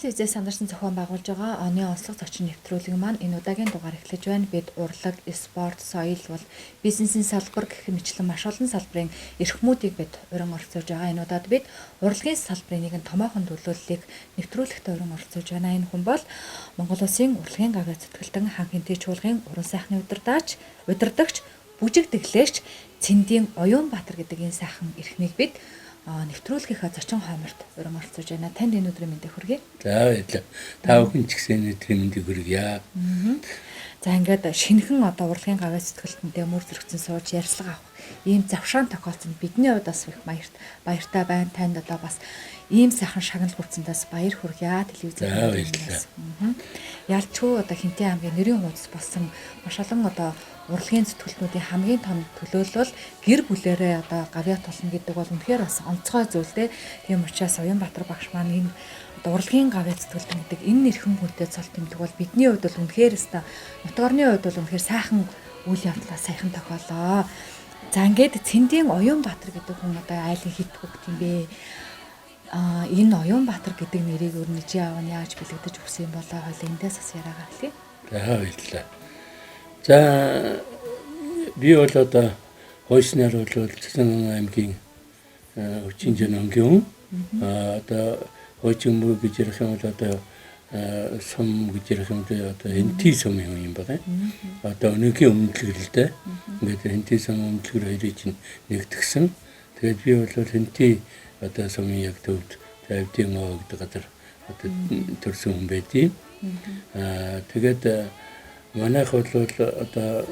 телевизээс сандарсан зохион байгуулж байгаа оны онцлог зочин нэвтрүүлэг маань энэ удаагийн дугаар эхлэж байна. Бид урлаг, спорт, соёл бол бизнесийн салбар гэх мэтлэн маш олон салбарын эрхмүүдийг бид уран оролцуулж байгаа. Энэ удаад бид урлагийн салбарын нэгэн томоохон төлөөллийг нэвтрүүлэгтээ уран оролцуулж байна. Энэ хүн бол Монгол Улсын урлагийн гавьяа зүтгэлтэн хан хинтэй чуулгын уран сайхны удирдагч, бүжиг дэглэгч Цэндийн Оюунбаатар гэдэг энэ сайхан эрхмийг бид нэвтрүүлгийнхаа зочин хооморт уран оролцуулж байна. Танд энэ өдрийн мэндийг хүргэе. За баярлалаа. Та бүхэн ч гэсэн өдрийн мэндийг хүргье. За ингээд шинэхэн урлагийн гавьяа зүтгэлтэнтэй мөр зэрэгцэн сууж ярилцлага авах ийм завшаан тохиолдсон бидний хувьд бас их баяртай байна. Танд бас ийм сайхан шагнал хүрцэндээс баяр хүргье. Телевизээс. Ялчгүй Хинтээ аймгийн нэрийн хуудас болсон маш олон урлагийн зүтгэлтнүүдийн хамгийн том төлөөлөл гэр бүлэрээ гавьяа тулна гэдэг бол үнэхээр бас онцгой зүйл дээ. Тийм учраас Оюунбаатар багш маань энэ урлагийн гавьяа зүтгэлтэн гэдэг энэ нэрхэн хүнтэй цол тэмдэг бол бидний хувьд бол үнэхээр нутгарны хувьд бол үнэхээр сайхан үйл явдлаа саяхан тохиолоо. За ингээд Цэндийн Оюунбаатар гэдэг хүн айлын хит хөгт юм бэ? Энэ Оюунбаатар гэдэг нэрийг өөр чи аав нь яаж бэлэгдэж өгсөн юм болоо хоёул эндээс бас яриагаа хэлье. За баярлалаа. За би бол хойсноор бол Цэцэн аймгийн Хүчин жанангийн хойчин мөр гэж ярих юм бол сум гэж ярих юм энти сум юм байна. Өнөөгийн өмнөдлөгөлтэй ингээд энти сум өмнөдлөгөр хоёрыг чинь нэгтгсэн. Тэгээд би бол энти сумын яг төвд тавьдын гэдэг газар төрсөн хүн байдیں۔ Тэгээд манайх бол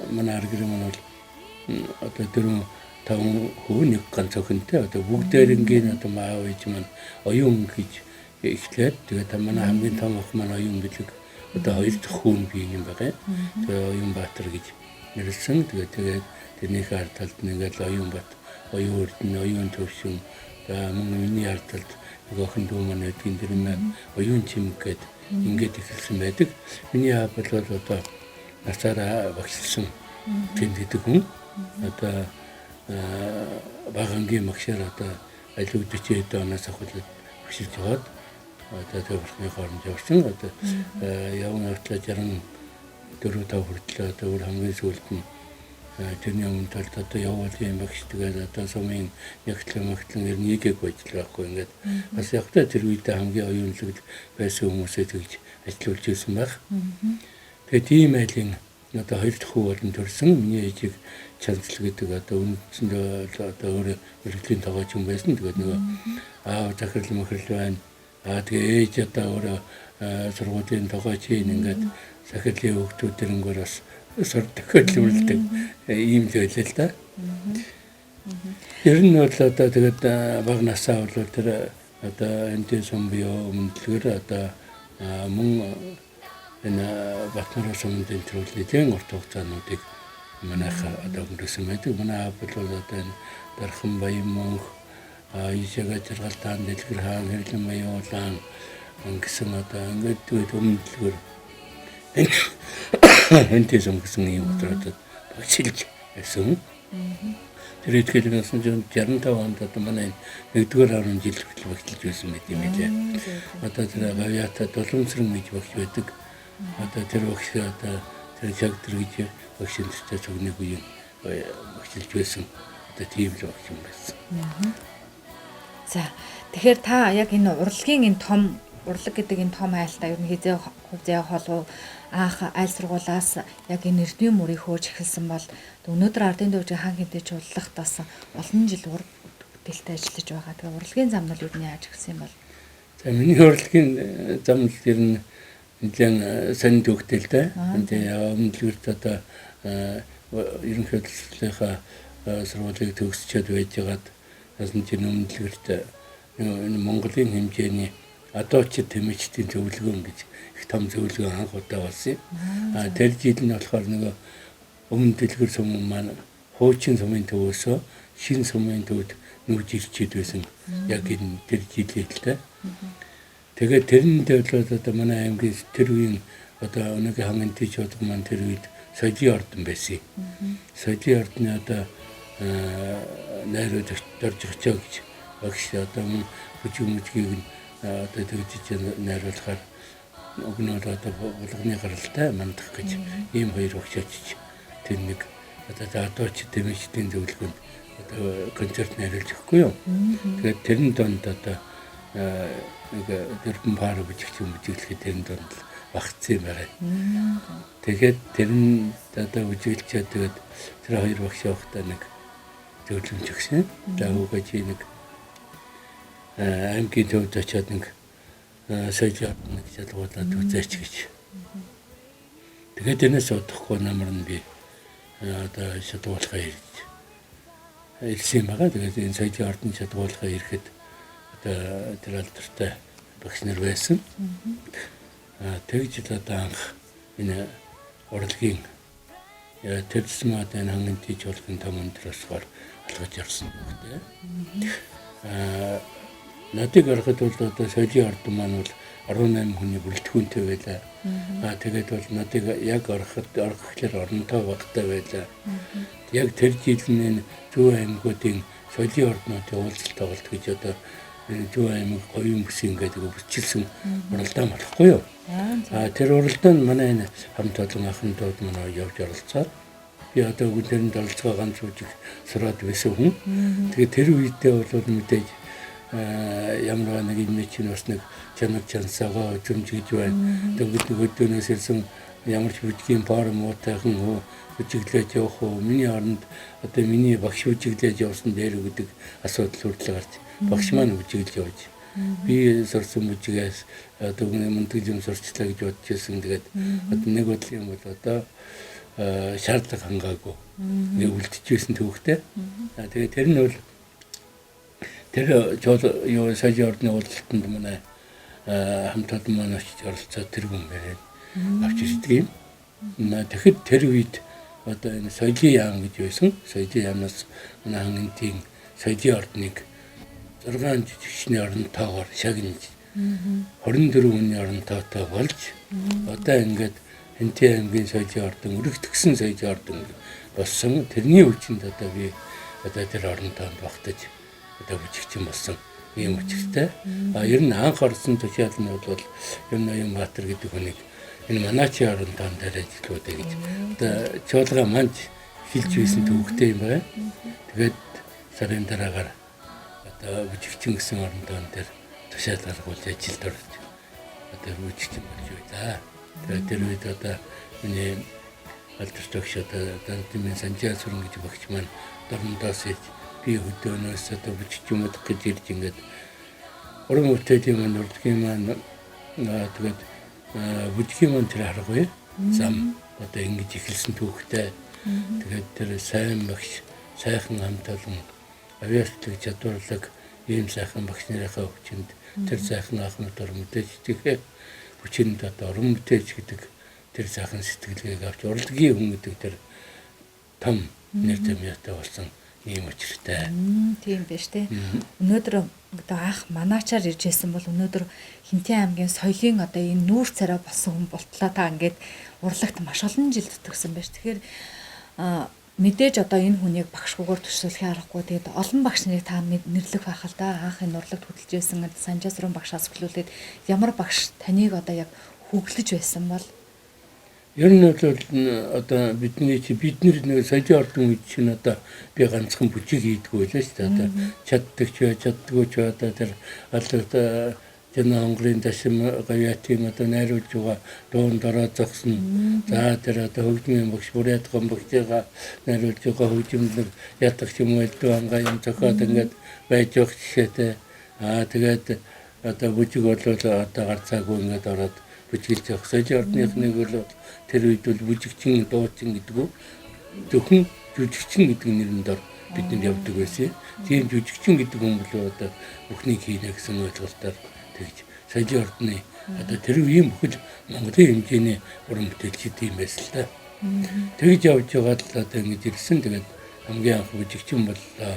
манай аргэр маань бол дөрөв таван хүү нэг ганц охинтой бүгдээрингийн маав ээж маань оюун гэж эхлээд тэгээд манай хамгийн том ох маань оюун бэлэг хоёр дахь хүн би юм байгаа. Тэгээд Оюунбаатар гэж нэрлсэн. Тэгээд тэрнийхээ ард талд нэгэл Оюунбаатар, оюун төвшин мөн миний ард талд нэг охин дүү маань эдгийн дэр маань оюун чимэг гээд ингээд эхэлсэн байдаг. Миний аав бол насаараа багшилсан тэмдэг хүн. Багангийн магшаар айлуу 40 оноос ахвал багшилж яваад төвөрхний хооронд явсан. Явна хүртэл 64-5 хүртэл өөр хамгийн сүүлд нь тэрний өмнө талд явуул юм багш тэгээд сумын ягтлан эрнийгэг ажиллаж байхгүй ингээд бас явтаа тэр үедээ хамгийн оюунлог байсан хүмүүсээ тэгж ажиллуулж ирсэн байх. Тэгээд тийм айлын хоёр дахь хүү болон төрсөн. Миний ээжийг Чанцл гэдэг үндсэндээ өөр өргөдлийн тогооч юм байсан. Тэгээд нөгөө аав захирал мөхрөл байна. Тэгээ ээж өөрөө сургуулийн тогооч ингээд захирлын хүүхдүүдэрнгээр бас сор тохиолдолтой ийм л байлаа л да. Ер нь бол тэгээд баг насаа бол тэр энтэй сум био өмнөдлөгөр мөн энэ Батнарын сумын төлөвлөлийн урт хугацаануудыг манайх өнгөрсөн байдаг. Манай аав бол Дархан Баян мөнх ишэгээ жаргалтаан дэлгэр хаан хэрлэн баяуулан гэсэн ингээд өмнөдлөгөр энтэй сум гэсэн юм өдрөд багшилж байсан. Тэр ихтгэл насан 65 онд манай 1-р 10 жил хүртэл багшилж байсан мэт юм ээ. Тэр гавьяата Доломсрон гэж багш байдаг. Тэр багш тэр чагтэр гэж багшилжтай цогны үеийн багшилж байсан. Тийм л багш юм байсан. За тэгэхээр та яг энэ урлагийн урлаг гэдэг энэ том айлтаа ер нь хизээ холов анх айл сургуулаас яг энэ эрдмийн мөрийг хөөж эхэлсэн бол өнөөдөр ардын дүүжийн хан хинтэй чуулгахт бас олон жил ураг бүтээлтэй ажиллаж байгаа. Тэгээ урлагийн зам нь юу яаж эхэлсэн юм бол? За миний урлагийн зам нь ер нь нэлээд сонин төвхтэлтэй. Тэгээ өмнөдлөгт ерөнхийлөгчийнхаа сургуулийг төгсчөөд байжгаад насан чинь өмнөдлөгт Монголын хэмжээний адуучид тэмэгчдийн зөвлөгөөн гэж их том зөвлөгөө анх удаа болсон юм. Тэр жил нь болохоор нөгөө өмнө дэлгэр сум маань хуучин сумын төвөөсөө шинэ сумын төвд нүүж ирчээд байсан. Яг энэ тэр жилийн л та. Тэгээд тэрнээ бол манай аймгийн тэр үеийн өнөөгийн хангын чуулга маань тэр үед соёлын ордон байсан. Соёлын ордны найрууд дорж очоо гэж багш бүжиг мөжгийг одоо тэгж найруулахаар өгнөд одоо болгоны гаралтай мандах гэж ийм хоёр багш очиж тэр нэг одоо заадууч дэмжтийн зөвлөгөөнд одоо концерт найруулж өгөхгүй юу. Тэгээд тэрэн донд одоо нэг дөрвөн пар бүжигч юм бүжиглэхэд тэрэн донд багцсан юм байна. Тэгээд тэрэн одоо бүжиглчээд тэгээд тэр хоёр багш явахдаа нэг зөвлөмж өгсөн. За хүүгээ чи нэг аймгийн төвд очиод нэг соёлын нэг жалгуулаад үзээч гэж. Тэгээд энэс удахгүй намар нь би одоо шатгуулахаа ирсэн байгаа. Тэгээд энэ соёлын ордон шатгуулахаа ирэхэд одоо тэр алдартай багш нар байсан. Тэгж л одоо анх энэ урлагийн тэрсмад энэ ханган тийж болгон том өндрөсгөр алгаж явсан хөхтэй. Надыг харахад бол одоо соёлын ордон маань бол 18 хүний бүрэлдэхүүнтэй байлаа. Тэгээд бол надыг яг орох гэхээр оронтой багтай байлаа. Яг тэр жил нь Зүүн аймагуудын соёлын орднуудын уулзалт тоглолт гэж одоо Зүүн аймаг говийн бүсийн гэдэг бүрчилсэн уралдаан болохгүй юу? Тэр уралдаанд манай энэ хамт олон ахын дууд манай явж оролцоод би одоо гүнтэрэнд оролцоо ганц үжиг сураад байсан хүн. Тэгээд тэр үедээ бол мэдээж ямар нэг юм чинь бас нэг чанар чансаага үзэмж гэж байна. Тэгээд нөгөөдөөс ирсэн ямар ч бүжгийн форум уутайхан бүжиглэж явах уу? Миний оронд одоо миний багш бүжиглэж явсан дээр гэдэг асуудал хүртэл гарч багш маань бүжиглэж явж би сурсан бүжигээс одоо мундаг юм сурчлаа гэж бодож байсан. Тэгээд одоо нэг бодлого юм бол одоо шаардлага хангаагүй нэг үлдчихсэн төвхтэй. Тэгээд тэр нь бол тэр юу соёлын ордны уулзалтанд манай хамт олон маань очиж оролцоод тэр хүн байна. Авч ирдэг юм. Тэгэхэд тэр үед одоо энэ соёлын яам гэж байсан. Соёлын яамнаас манай хангантын соёлын ордныг 6 жижигчний оронтойгоор шагнаж 24 хүний оронтойтой болж одоо ингээд Хэнтэй аймгийн соёлын ордон өргөтгсөн соёлын ордон болсон. Тэрний үчинд одоо би одоо тэр оронтойд багтаж одоо бүжигчин болсон ийм учиртай. Ер нь анх орсон тушаалны бол Ноёнбаатар гэдэг хүнийг энэ манайчи оронтойн дээр ажиллаудаа гэж одоо чуулга манд хэлж байсан төвхтэй юм байна. Тэгээд сарын дараагаар одоо бүжигчин гэсэн оронтойн дээр тушаал гаргуулж ажилд орж одоо бүжигчин болж байлаа. Тэгээд тэр үед одоо миний алдартай одоо Дэмэн Санжаа Сүрэн гэж багч маань дорндоос ирж би хөдөөнөөс одоо бүжигчмүүд гэж ирж ингээд уран бүтээлийн маань урдгийн маань тэгээд бүжгийн маань тэр харахгүй зам одоо ингэж эхэлсэн түүхтэй. Тэгээд тэр сайн багш сайхан хамт олон авиачлаг чадварлаг ийм сайхан багш нарынхаа хүчинд тэр сайхан ахмад уран бүтээлчдийнхээ хүчинд одоо уран бүтээлч гэдэг тэр сайхан сэтгэлгээг авч урлагийн хүн гэдэг тэр том нэр томьёотой болсон ийм учиртай. Тийм биш үү? Өнөөдөр одоо анх манаачаар ирж байсан бол өнөөдөр Хэнтэй аймгийн соёлын одоо энэ нүүр царай болсон хүн болтлоо та ингээд урлагт маш олон жил зүтгэсэн байж. Тэгэхээр мэдээж одоо энэ хүнийг багшгүйгээр төсөөлөхийг аргагүй. Тэгээд олон багш нарыг та нэрлэх байх л да. Анх энэ урлагт хөтлж байсан Санжаа Сүрэн багшаас эхлүүлээд ямар багш таныг одоо яг хөглөж байсан бол ер нь бол одоо бид нар нэг соёлын ордон үед чинь одоо би ганцхан бүжиг хийдгүү байлаа шүү дээ. Одоо чаддаг ч чаддгүй ч одоо тэр алдартай Жана Онголын дашим гавьяатын одоо найруулж байгаа дуун дороо зогсно. За тэр одоо хөгжмийн багш бүрядган багшгаа найруулж байгаа хөгжмөлөг ятгах юм байлгүй ангаа юм зохиод ингээд байж байгаа жишээтэй. Тэгээд одоо бүжиг бол одоо гарцаагүй ингээд ороод бүжиглж явах. Соёлын ордныхныг бол тэр үед бол бүжигчин дуучин гэдэг үү зөвхөн жүжигчин гэдэг нэрэнд ор бид нар явдаг байсан. Тийм жүжигчин гэдэг хүн бол одоо бүхнийг хийнэ гэсэн ойлголтоор тэгж соёлын ордны одоо тэр үеийн бүхэл Монголын хэмжээний уран бүтээлчид юм байсан л да. Тэгж явж байгаа л одоо ингэж ирсэн. Тэгээд хамгийн анх бүжигчин боллоо.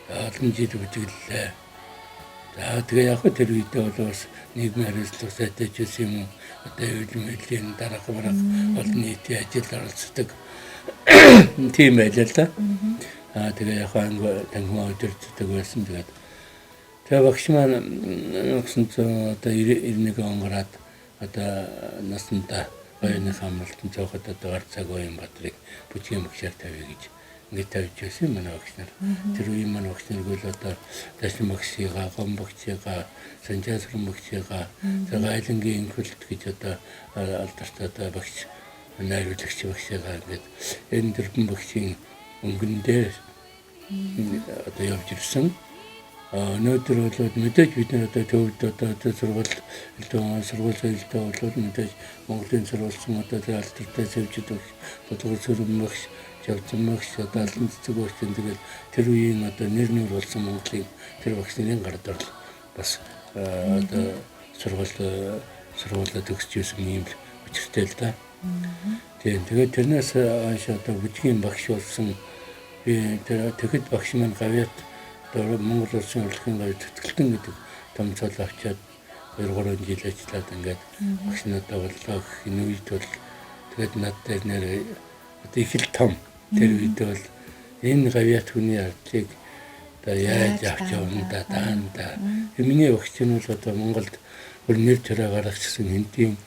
Олон жил бүжиглэлээ. За тэгээ яг тэр үедээ бол бас нийгмийн хариуцлага сайтай ч юм уу одоо үйлмэлийн дараах олон нийтийн ажилд оролцдог тийм байлаа л да. Тэгээ яг танхимаа өдөрждөг байсан. Тэгээд Тэгээ багш маань 1991 он гараад одоо насандаа оюуны хамралтанд цаохот одоо гар цаг оюун Баатрыг бүжгийн багшаар тавья гэж ингээд тавьж байсан манай багш нар. Тэр үеийн манай багш нар бол одоо Дашин багшигаа, Гом багшигаа, Санжаасрын багшигаа, Гайлангийн инхүлт гэж одоо алдартай одоо багш найруулагч багшигаа ингээд энэ дөрвөн багшийн өнгөндөө одоо явж ирсэн. Өнөөдөр бол мэдээж бид нар одоо төвд одоо сургууль соёлтой бол мэдээж Монголын сурвалжсан одоо алдартай сэвжид багш, бодлого сүрэн багш, Жавзан багш, одоо алан цэцэг багш тэгэл тэр үеийн одоо нэр нүүр болсон Монголын тэр багш нарын гардаар бас одоо сургуулаа төгсөж ирсэн юм учиртай л да. Тэгээд тэрнээс хойш одоо бүжгийн багш болсон би тэгэхэд багш маань гавьяат Монгол Улсын урлагийн гавьяат тэтгэлтэн гэдэг том цол авчаад 2-3 жил ажиллаад ингээд багш надад боллоо гэх энэ үед бол тэгээд надад нэр одоо их л том тэр үед бол энэ гавьяат хүний ардлыг одоо яаж авч явна да даанда миний багш нь бол одоо Монголд бүр нэр төрөө гаргачихсан хинтийн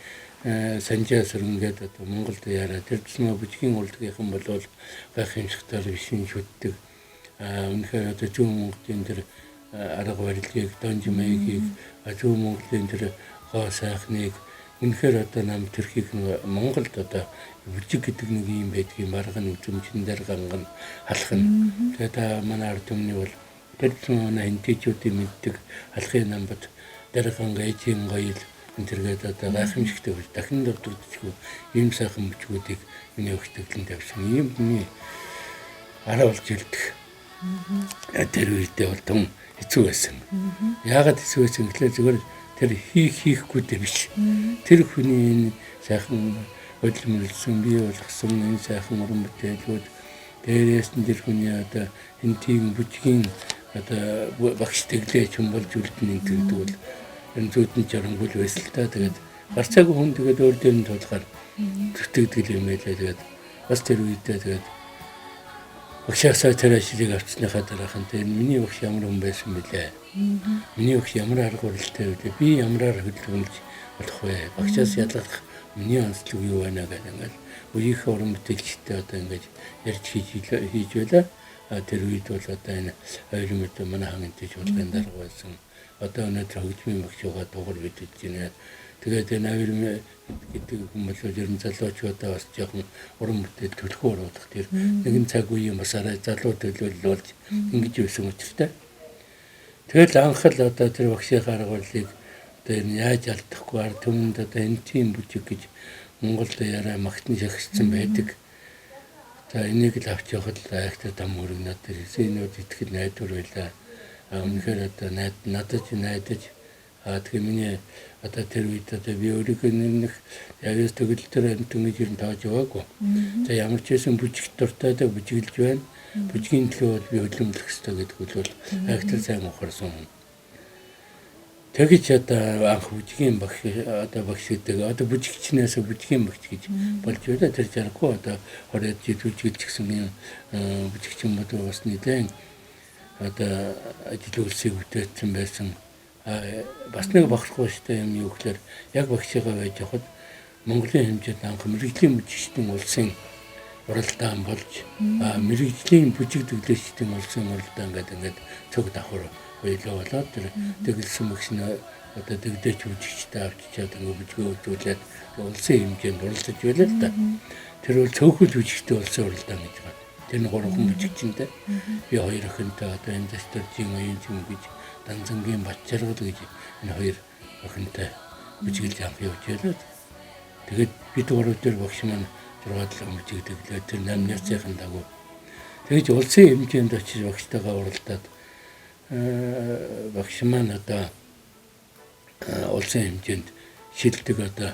Санжаасрын гэдэг одоо Монголд яриад тэр тусмаа бүжгийн урлагийнхан болвол гайхамшигтаар бишин шүтдэг. Үнэхээр одоо зүүн Монголын тэр арга барилыг, донж маягийг, зүүн Монголын тэр гоо сайхныг үнэхээр одоо нам төрхийг Монголд одоо бүжиг гэдэг нэг юм байдгийг марган үзмжин дээр ганган халахна. Тэгээд манай ард түмний бол тэр манай хинтээчүүдийн мэддэг халахын намбад дээр ганга эжийн гоёл энтергээд одоо гайхамшигтай болж дахин дурдчихгүй ийм сайхан бүжгүүдийг миний өгтөглөн тавьсан ийм миний араа болж ирдэг. Тэр үедээ бол том хэцүү байсан. Яагаад хэцүү байсан гэхлээр зүгээр тэр хийхгүйдээ биш. Тэр хүний энэ сайхан хөдөлмөрлсөн бий болгосон энэ сайхан уран бүтээлүүд дээрээс нь тэр хүний одоо хинтийн бүжгийн одоо багш тэглэж humbolж үлдэн гэдэг бол энэ зүйдэн жарангуул байсан л та. Тэгээд гарцаагүй хүн тэгээд өөр дээр нь тулахаар зүтгэдэг юм байлаа. Тэгээд бас тэр үедээ тэгээд багшаасаа тэр ажлыг авчсныхаа дараахан тэр миний багш ямар хүн байсан бэлээ. Миний багш ямар арга барилтай вэ? Би ямараар хөдөлгөмж болох вэ? Багшаас ялгах миний онцлог юу байна гэдэг ингээд үеийнхээ уран бүтээлчтэй одоо ингээд ярьж хийж байлаа. Тэр үед бол одоо энэ хоёр мэд манай хангалттай урлагийн дарга байсан. Одоо өнөөдөр хөгжмийн багш байгаа дугаар бидэж байна. Тэгээд энэ хоёр гэдэг юм бол ер нь залуучуудаа бас жоохон уран бүтээл төлхөө оруулах тэр нэгэн цаг үеийн бас арай залуу төлөөлөл болж ингэж байсан учиртай. Тэгэл анх л одоо тэр багшийн арга барилыг одоо энэ яаж алдахгүй ард түмэнд одоо энэ тийм бүжиг гэж Монголд яриа магтан шахагдсан байдаг. За энийг л авч явахад айхтар дам өргөнөд тэр эсэнүүд итгэл найдвар байлаа. Үнэхээр одоо надад найдаж тэгээ миний одоо тэр үед одоо би өөрийнхөө нэмэх явж төгөл төр амтны жирэн тааж яваагүй. За ямар ч байсан бүжигт дуртай да бүжиглж байна. Бүжгийн төлөө би хөдөлмөрлөх хэрэгтэй гэдэг бол айхтар сайн ухаарсан. Тэгэж одоо анх бүжгийн багш одоо багш гэдэг одоо бүжигчнээс бүжгийн багш гэж болж байна. Тэр жаргуу одоо 20 жил бүжиглж гисэн юм бүжигчин бодоо бас нэлээд одоо ажил үйлсийг бүтээсэн байсан. Бас нэг бахархуу штэ юм юу гэхээр яг багшигаа байж хахад Монголын хэмжээнд анх мэрэгжлийн бүжигчдийн улсын уралдаан болж мэрэгжлийн бүжиг төглөөчдийн улсын уралдаан гэдэг цог давхар хоёлоо болоод тэр тэгэлсэн багш нь одоо дэгдээч бүжигчтэй авчичаад бүжгөө үзүүлээд улсын хэмжээнд уралдаж байлаа л да. Тэр бол цөөхөл бүжигчтэй улсын уралдаан гэж байна. Тэр нэг гурван бүжигчтэй би хоёр охинтой одоо энэ дэстөржийн оюун юм гэж Данзангийн Батчаргал гэж энэ хоёр охинтой бүжиглж авах явж байлаа. Тэгээд бид гурав дээр багш маань 6-7 бүжигдэглээ тэр 8 нарцын дагуу. Тэгэж улсын хэмжээнд очиж багштайгаа уралдаад багш маань одоо улсын хэмжээнд шилдэг одоо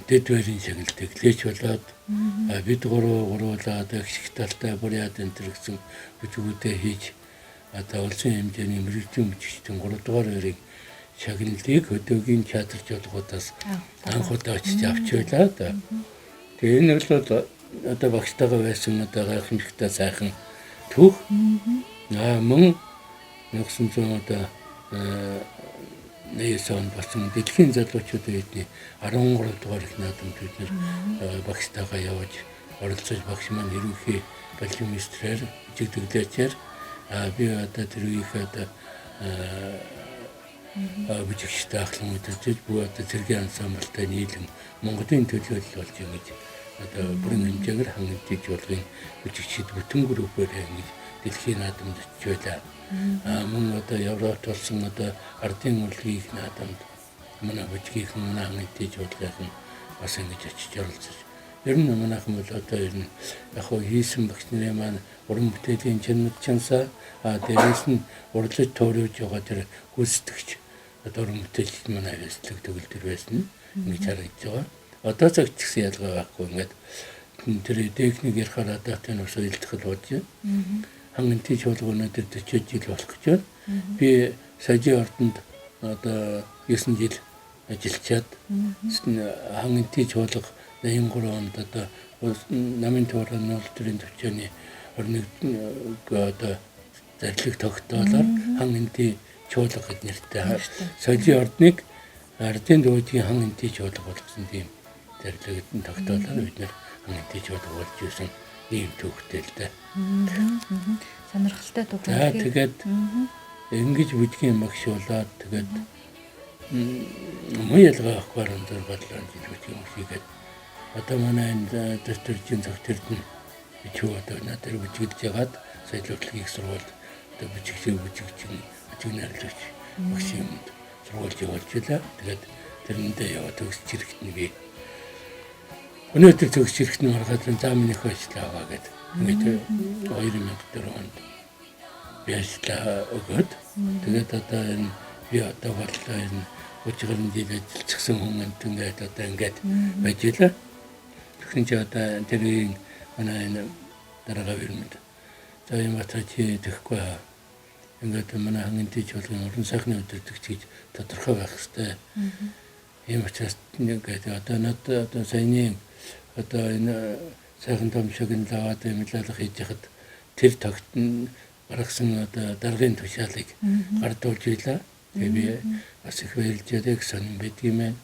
дэд байрын шагналыг лээч болоод бид гуруулаад их талтай бүр яд энэ төр гэсэн бүжгүүдээ хийж одоо улсын хэмжээний мэрэгжлийн бүжигчдийн 3 дугаар байрыг шагналыг өдөөгийн театр жолгуудаас анх удаа очиж авч байлаа да. Тэгээ энэ бол одоо багштайгаа байсан одоо гайхамшигтай сайхан түүх мөн 1900 одоо Нээс он болсон дэлхийн залуучуудын эдний 13 дугаар их наадамд бид нэр багштайгаа явж оролцож багш маань ерөнхий балетмейстрээр жигдэглэчээр би одоо тэр үеийнхээ одоо бүжигчтэй ахлан өдөржиж бүх одоо цэргийн ансамбльтай нийлэн Монголын төлөөлөл болж юм гэж одоо бүрэн хэмжээгээр хангалттай жуулгын бүжигчид бүтэн группээр ингэж дэлхийн наадамд очиж байлаа. Мөн одоо Европт болсон одоо ардын урлагийн их наадамд манай бүжгийнхэн манай хангалттай жуулгын бас ингэж очиж оролцож. Ер нь манайхан бол одоо ер нь яг хоо хийсэн багш нарын маань уран бүтээлийн чанар чансаа дээрээс нь урлаж төөрөж байгаа тэр гүйцэтгэгч одоо уран бүтээлч манай хэсэг төгөлдөр байсан ингэж харагдаж байгаа. Одоо цаг ч гэсэн ялгаа байхгүй ингээд тэр техник ярахаар одоо тань ус уйлдах л болж байна. Хангалттай чуулганы тэр 40 жил болох гэж байна. Би сажийн ордонд одоо 9 жил ажиллачаад хангалттай чуулга 83 онд одоо намын туурын ултрын төвчөөний орныг одоо зарлиг тогтоолоор хангалттай чуулга гэд нэртэй сажийн ордныг ардын дөөдгийн хангалттай чуулга болгосон тийм зарлиг тогтоолоор бид нэр хангалттай чуулга болж ирсэн ийм төвхтэй л дээ. Сонирхолтой төвхтэй. Тэгээд ингэж бүжгийн багш болоод тэгээд муу ялгаа авахаар өндөр бодлоо гэж бүжгийн багшигээд одоо манай энэ дэвтэрчийн зөвтөрд нь бичүү одоо надад бүжиглж ягаад соёлын сургуульд одоо бүжигчийн найрлагч багш юмд сургуульд явуулж байлаа. Тэгээд тэрэндээ яваад төгсч ирэхэд нь би өнөөдөр төгсч ирэхэд нь маргаад зам минийх ажиллаа аваа гэдэг. Ингээд 2004 онд би ажиллаа өгөөд тэгээд одоо энэ би одоо боллоо энэ бүжиглэн дээл ажиллажсэн хүн ингээд одоо ингээд байж байлаа. Тэгсэн чи одоо тэрийн манай энэ дараагаа вэрмэнд за юм атач тэгэхгүй ингээд манай хангалттай чуулган уран сайхны өдөртөгч гэж тодорхой байх хэрэгтэй. Ийм учраас ингээд одоо надад одоо саяны одоо энэ сайхан томшиг нь лаваад имлалах хийж хад тэр тогтн гаргасан одоо даргын тушаалыг гардуулж байлаа. Тэгээ би бас их баярлж байгаа гэсэн байдгийм байна.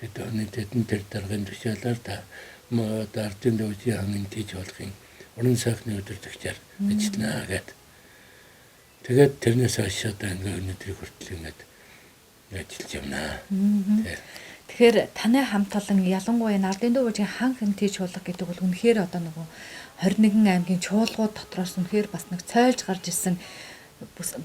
Тэгээд тэр даргын тушаалаар та ардын дөөдгийн хангалттай чуулгын уран сайхны өдөртөгчээр ажиллана гэдэг. Тэгээд тэрнээс хойш одоо ингээ өнөөдрийг хүртэл ингээд ажиллаж явнаа. Тэгэхээр таны хамт олон ялангуяа энэ ардын дөөдгийн хангалттай чуулга гэдэг бол үнэхээр одоо нөгөө 21 аймгийн чуулгууд дотроос үнэхээр бас нэг цойлж гарч ирсэн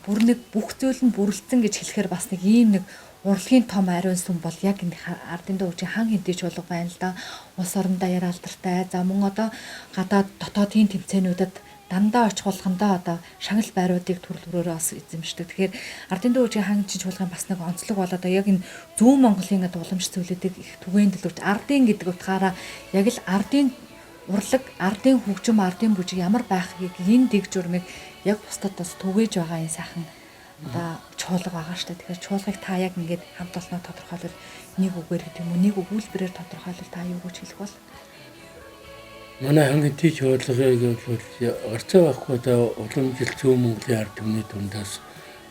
бүр нэг бүх зүйл нь бүрэлдсэн гэж хэлэхээр бас нэг ийм нэг урлагийн том ариун сүм бол яг энэ ардын дөөдгийн хан хэнтэй чуулга байна л да. Улс орондоо яралдартай. За мөн одоо гадаад дотоодын тэмцээнүүдэд дандаа очих болгондоо одоо шагнал байруудыг төрлөөрөө бас эзэмшдэг. Тэгэхээр ардын дөөдгийн хан хэнтэй чуулгын бас нэг онцлог болоод яг энэ зүүн Монголын уламж зүйлүүдийг их түгээн дэлгэрч ардын гэдэг утгаараа яг л ардын урлаг, ардын хөгжим, ардын бүжиг ямар байхыг энэ дэг журмыг яг бусдад бас түгээж байгаа энэ сайхан одоо чуулга байгаа шүү дээ. Тэгэхээр чуулгыг та яг ингээд хамт олноо тодорхойлол нэг үгээр гэдэг юм уу, нэг өгүүлбэрээр тодорхойлол та юу гэж хэлэх бол? Манай хангалттай чуулгыг бол орцоо байхгүй одоо уламжлалт зүүн Монголын ард түмний дундаас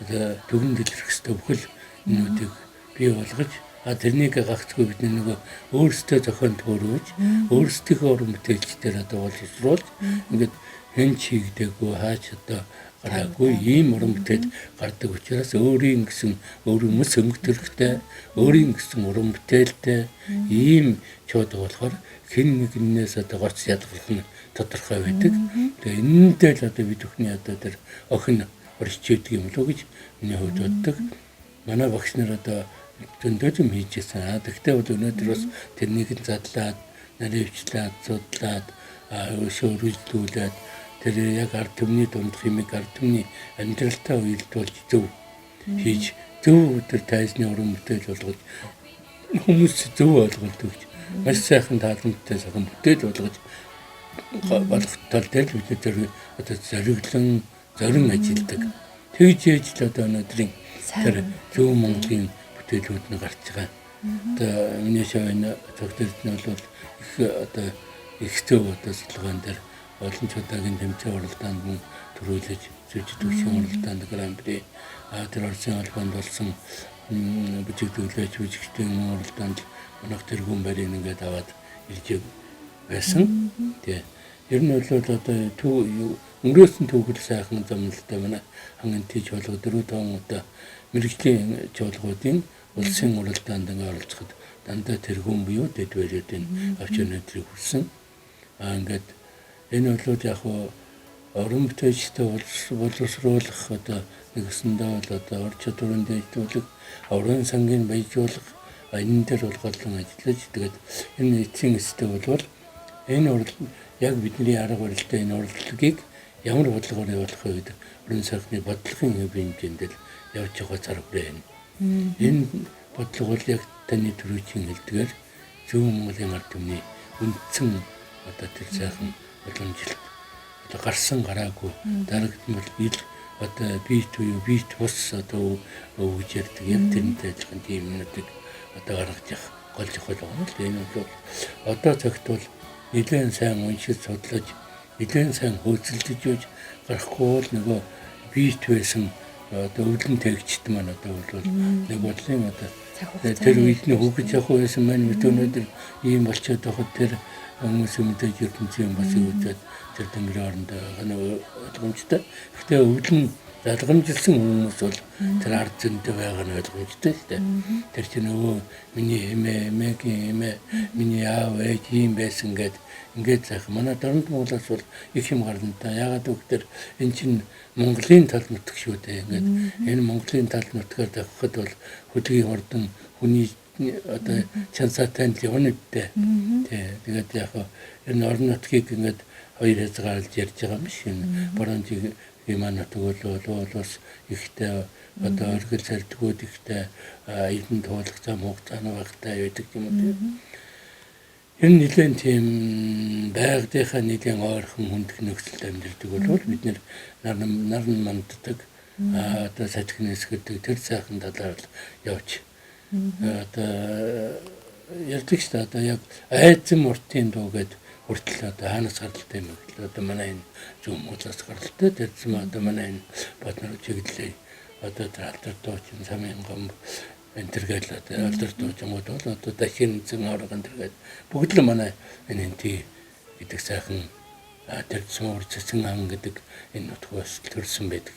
одоо төгөн дэлгэрэх ёстой бүхэл юмнуудыг бий болгож тэрнийг гагцгүй бид нөгөө өөрсдөө зохион төөрөөж өөрсдийнхөө уран бүтээлчдээр одоо боловсруулж ингээд хэн чигдэггүй хаач одоо гараагүй ийм уран бүтээл гардаг учраас өөрийн гэсэн өөрөмс өнгөтөлхтэй өөрийн гэсэн уран бүтээлтэй ийм чуулга болохоор хэн нэгнээс одоо гоц ялгах нь тодорхой байдаг. Тэгээ энэндээ л одоо бид бүхний одоо тэр охин орчиж юм лөө гэж миний хувьд боддог. Манай багш нар одоо зөндөө юм хийжсэн. Тэгтээ бол өнөөдөр бас тэрнийг нь задлаад, наривчлаад, судлаад, өөрчлөлтүүлээд тэр яг ард түмний дунд хэмиг ард түмний амьдралтай уялдуулж зөв хийж зөв өдөр тайзны уран бүтээл болгож хүмүүс зөв ойлголт өгч маш сайхан тааламжтай сайхан бүтээл болгож болох тал дээр бид тэр одоо зорин ажилладаг. Тэгж ээж л одоо өнөөдрийн тэр зөв Монголын бүтээлүүд нь гарч байгаа. Одоо миний шавны цогцолт нь бол их одоо их зөв одоо судалгаан дээр олон чудагийн тэмцээн уралдаанд мөн төрүүлж зүйч төвшин уралдаанд гран-при тэр Оросын албанд болсон бүжигдэглэж бүжигчдийн уралдаанд манайх тэргүүн барийн ингээд аваад ирж байсан. Тэгээ ер нь бол одоо өнгөрөөс нь түүхэл сайхан замналтай манай ханган тийж болгоо 4-5 удаа мэрэгжлийн жуулгуудын улсын уралдаанд ингээд оролцоход дандаа тэргүүн буюу дэд бариудын авч өнөдрийг хүрсэн. Ингээд энэ бол яг орон бүтээлчтэй боловсруулах одоо нэгсэндээ бол одоо ор чадварын дэвшүүлэх, орон сангийн баяжуулах энэ дээр бол голлон ажиллаж тэгээд энэ эцсийн эстэй бол энэ яг бидний арга барилтай энэ урлагийг ямар бодлогоор явуулах вэ гэдэг орон сайхны бодлогын хэвийн хэмжээнд явж байгаа цар хүрээ. Энэ бодлого бол яг таны төрөйчийн хэлдгээр зүүн Монголын ард түмний үндсэн одоо тэр сайхан боломжилт одоо гарсан гараагүй дарагдмал ил одоо бит буюу бит бус одоо өгж ярьдаг яг тэрнтэй адилхан тийм юмнуудыг одоо гаргаж явах гол чухал байна л энэ бол одоо цагт бол нэлээд сайн уншиж судлаж нэлээд сайн хөөцөлдөж юуж гарахгүй бол нөгөө бит байсан одоо өвлөн тэгчт маань одоо бол нэг бодлын одоо тэр үедний хөгж явах байсан маань өнөөдөр ийм болчиход байхад тэр хүмүүс мэдээж ертөнцийн бас үүсээд тэр тэнгэрийн орондоо ойлгомжтой. Гэхдээ өвлөн залгамжилсан хүмүүс бол тэр ард зөндөө байгаа нь ойлгомжтой шүү дээ. Тэр чинь нөгөө миний эмээгийн эмээ миний аав ээж ийм байсан ингээд заах. Манай Дорнод Монголоос бол их юм гарна та. Яагаад гэвэл эн чинь Монголын тал нутаг шүү дээ. Ингээд энэ Монголын тал нутгаар давхад бол хөдгийн ордон хүний одоо чансаатай л явна үдтэй. Тэгээд яг энэ орон нутгийг ингээд хоёр хязгаарлаж ярьж байгаа юм шиг боронжиг иманат өгөөл бас ихтэй одоо оргил сардгууд ихтэй эдэн туулах зам хугацааны багтай байдаг юм уу. Энэ нэлээд тийм байгалийнхаа нэлээд ойрхон хүндх нөхцөлд амьдардаг бол бид нар манддаг одоо сажигны эсгэлдэг тэр сайхан талаар явж одоо ярьдаг шүү дээ. Одоо яг айдсан муртын дуу гэдэг хүртэл одоо хаанаас гаралтай юм бэ? Одоо манай энэ зүүн Монголоос гаралтай. Тэрсэн одоо манай энэ Батнар чиглэлээ одоо тэр алдар дуучин самын гом энэ төргээл одоо алдар дуучингууд бол одоо дахин зэн оргон төргээд бүгд л манай энэ хэнти гэдэг сайхан тэр цөмөр цэцэн ан гэдэг энэ нутгаас төрсэн байдаг.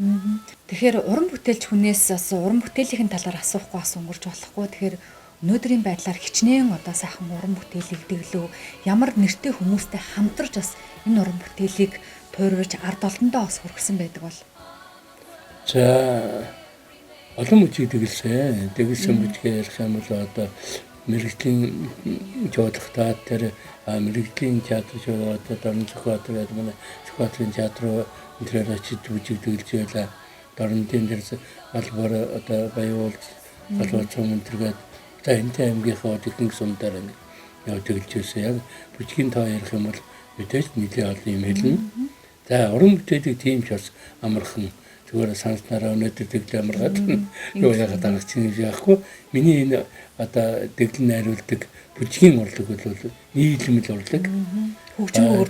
Тэгэхээр уран бүтээлч хүнээс бас уран бүтээлийн талаар асуухгүй бас өнгөрч болохгүй. Тэгэхээр өнөөдрийн байдлаар хичнээн одоо сайхан уран бүтээлийг дэглэв. Ямар нэртэй хүмүүстэй хамтарч бас энэ уран бүтээлийг туурвж ард олондоо бас хүргэсэн байдаг бол. За олон бүжиг дэглэсэн. Дэглэсэн бүжгээ ярих юм бол одоо мэрэгжлийн жуулахтаа тэр мэрэгжлийн театр шоу одоо Дорн Зохиотр гэдэг манай Зохиотрын театр тэрээр очиж бүжиг дэглэж байлаа. Дорнодын дэрс албаар одоо баяуулж албаар цомон тэргээд за энэ аймгийнхаа техник сумдаар явж дэглэж байсан. Яг бүжгийн тоо ярих юм бол мэдээж нэлээд олон юм хэлнэ. За уран бүтээлийг тийм ч бас амархан зүгээр санснараа өнөөдөр дэглээ амаргаад юу яагаад аргач юм яахгүй. Миний энэ одоо дэглэн найруулдаг бүжгийн урлаг бол нийлэмэл урлаг. Хөгжмөөр